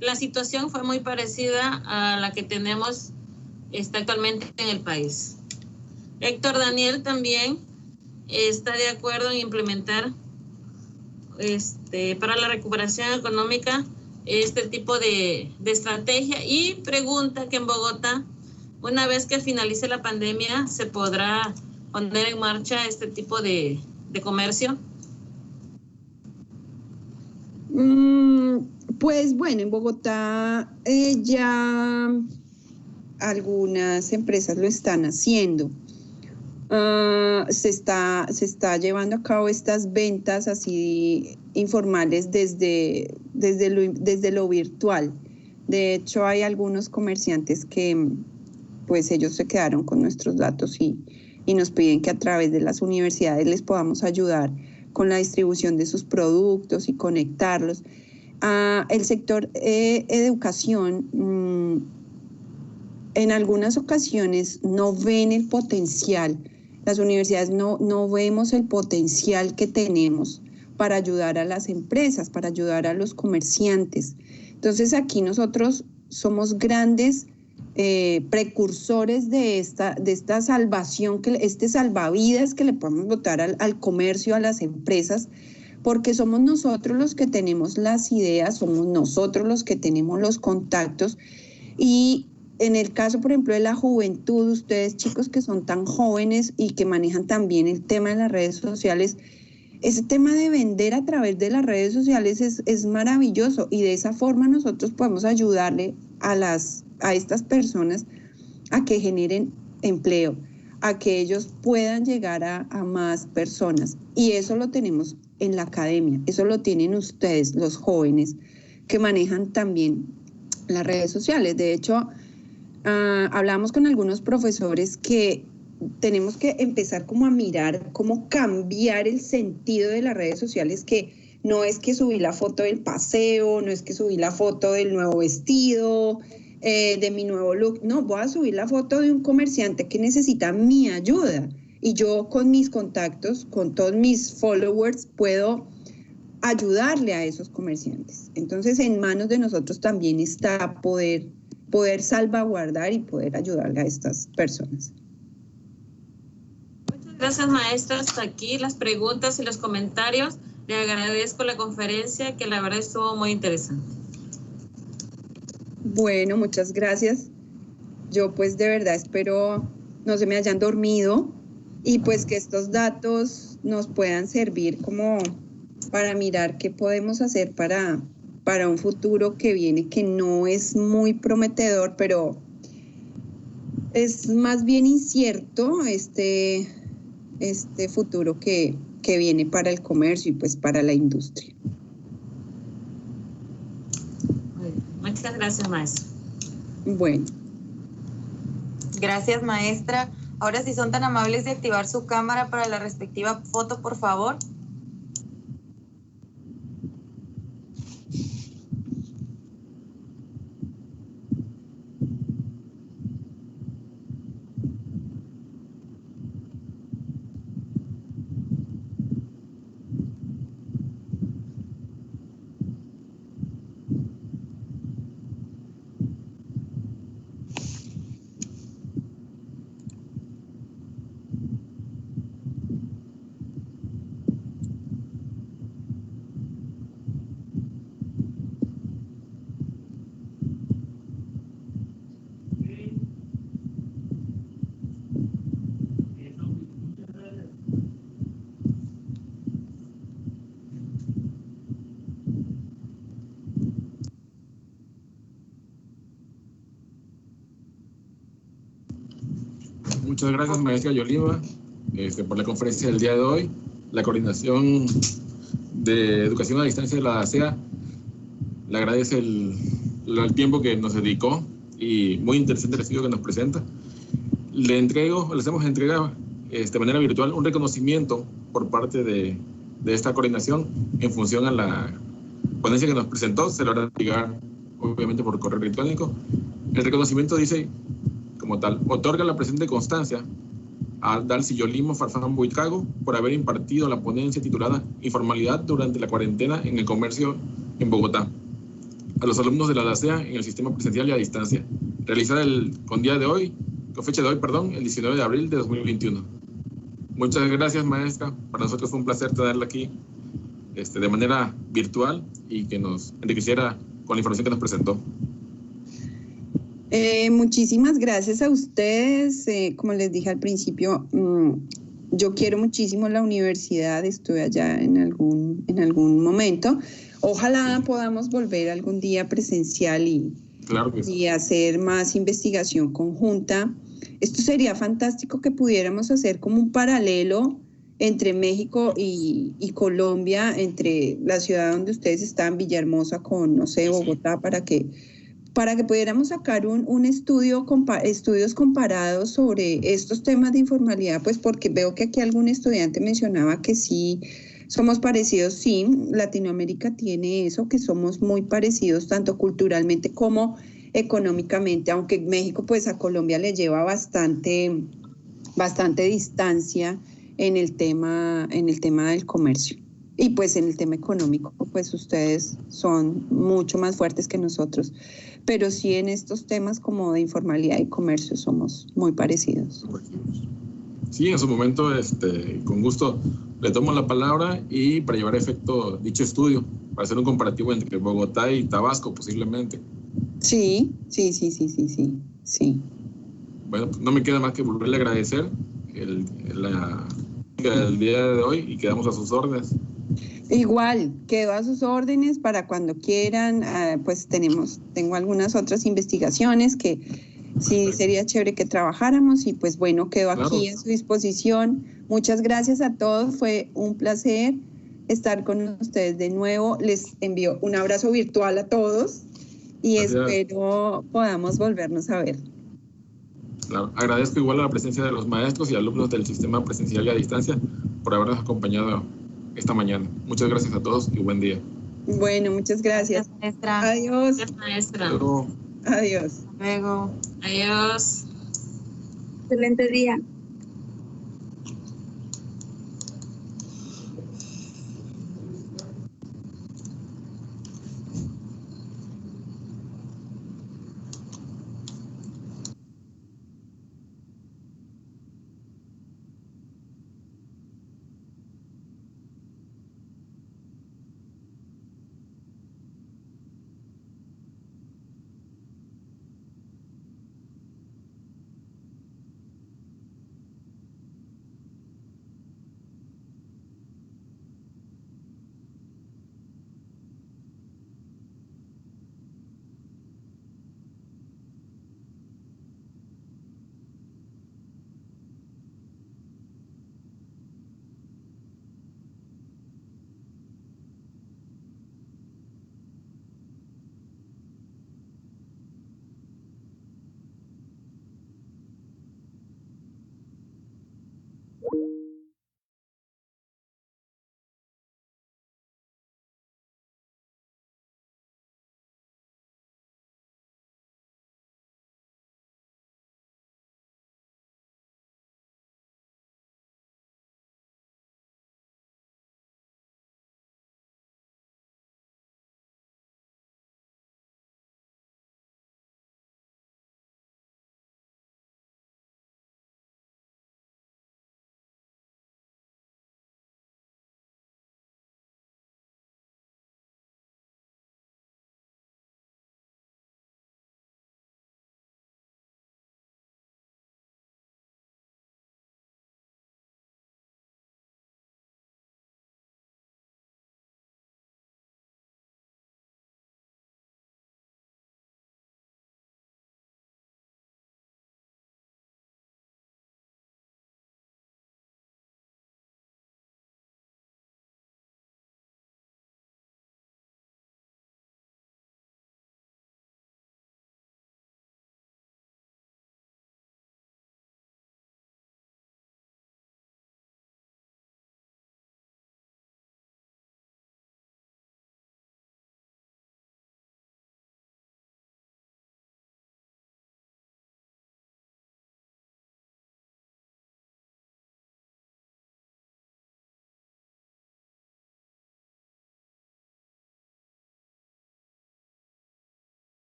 la situación fue muy parecida a la que tenemos actualmente en el país. Héctor Daniel también está de acuerdo en implementar para la recuperación económica este tipo de estrategia y pregunta que en Bogotá, una vez que finalice la pandemia, ¿se podrá poner en marcha este tipo de comercio?
Pues bueno, en Bogotá ya algunas empresas lo están haciendo. Se está llevando a cabo estas ventas así informales desde lo virtual. De hecho, hay algunos comerciantes que pues ellos se quedaron con nuestros datos y nos piden que a través de las universidades les podamos ayudar con la distribución de sus productos y conectarlos. El sector educación en algunas ocasiones no ven el potencial. Las universidades no vemos el potencial que tenemos para ayudar a las empresas, para ayudar a los comerciantes. Entonces aquí nosotros somos grandes precursores de esta salvación, este salvavidas que le podemos botar al comercio, a las empresas, porque somos nosotros los que tenemos las ideas, somos nosotros los que tenemos los contactos. Y en el caso, por ejemplo, de la juventud, ustedes chicos que son tan jóvenes y que manejan también el tema de las redes sociales, ese tema de vender a través de las redes sociales es maravilloso, y de esa forma nosotros podemos ayudarle a estas personas a que generen empleo, a que ellos puedan llegar a más personas. Y eso lo tenemos en la academia, eso lo tienen ustedes, los jóvenes, que manejan también las redes sociales. De hecho, hablamos con algunos profesores que tenemos que empezar como a mirar cómo cambiar el sentido de las redes sociales, que no es que subí la foto del paseo, no es que subí la foto del nuevo vestido, de mi nuevo look, no, voy a subir la foto de un comerciante que necesita mi ayuda, y yo con mis contactos, con todos mis followers, puedo ayudarle a esos comerciantes. Entonces, en manos de nosotros también está poder salvaguardar y poder ayudarle a estas personas.
Muchas gracias, maestra. Hasta aquí las preguntas y los comentarios. Le agradezco la conferencia, que la verdad estuvo muy interesante.
Bueno, muchas gracias. Yo pues de verdad espero no se me hayan dormido, y pues que estos datos nos puedan servir como para mirar qué podemos hacer para un futuro que viene, que no es muy prometedor, pero es más bien incierto este futuro que viene para el comercio y pues para la industria.
Muchas gracias, maestra.
Bueno.
Gracias, maestra. Ahora, si son tan amables de activar su cámara para la respectiva foto, por favor.
Muchas gracias, maestra Yolima, por la conferencia del día de hoy. La coordinación de educación a distancia de la ASEA le agradece el tiempo que nos dedicó, y muy interesante el estudio que nos presenta. Le hacemos entrega de manera virtual un reconocimiento por parte de esta coordinación en función a la ponencia que nos presentó. Se lo hará llegar obviamente por correo electrónico. El reconocimiento dice como tal: otorga la presente constancia a Dalcy Yolima Farfán Buitrago por haber impartido la ponencia titulada Informalidad durante la cuarentena en el comercio en Bogotá a los alumnos de la DACEA en el sistema presencial y a distancia, realizada con fecha de hoy, el 19 de abril de 2021. Muchas gracias, maestra. Para nosotros fue un placer tenerla aquí de manera virtual y que nos enriqueciera con la información que nos presentó.
Muchísimas gracias a ustedes. Como les dije al principio, yo quiero muchísimo la universidad, estuve allá en algún momento. Ojalá podamos volver algún día presencial
claro que sí,
y hacer más investigación conjunta. Esto sería fantástico que pudiéramos hacer como un paralelo entre México y Colombia, entre la ciudad donde ustedes están, Villahermosa, con, no sé, Bogotá, para que pudiéramos sacar un estudios comparados sobre estos temas de informalidad, pues porque veo que aquí algún estudiante mencionaba que sí somos parecidos. Sí, Latinoamérica tiene eso, que somos muy parecidos tanto culturalmente como económicamente, aunque México pues a Colombia le lleva bastante distancia en el tema del comercio. Y pues en el tema económico, pues ustedes son mucho más fuertes que nosotros, pero sí en estos temas como de informalidad y comercio somos muy parecidos.
Sí, en su momento, con gusto, le tomo la palabra y para llevar a efecto dicho estudio, para hacer un comparativo entre Bogotá y Tabasco posiblemente.
Sí.
Bueno, pues no me queda más que volverle a agradecer el día de hoy y quedamos a sus órdenes.
Igual, quedo a sus órdenes para cuando quieran, pues tengo algunas otras investigaciones que sí sería chévere que trabajáramos y pues bueno, quedo aquí a su disposición. Muchas gracias a todos, fue un placer estar con ustedes de nuevo. Les envío un abrazo virtual a todos y espero podamos volvernos a ver.
Claro. Agradezco igual a la presencia de los maestros y alumnos del sistema presencial y a distancia por habernos acompañado esta mañana. Muchas gracias a todos y buen día.
Bueno, muchas gracias.
Maestra.
Adiós.
Gracias, maestra.
Luego.
Adiós.
Luego.
Adiós.
Excelente día.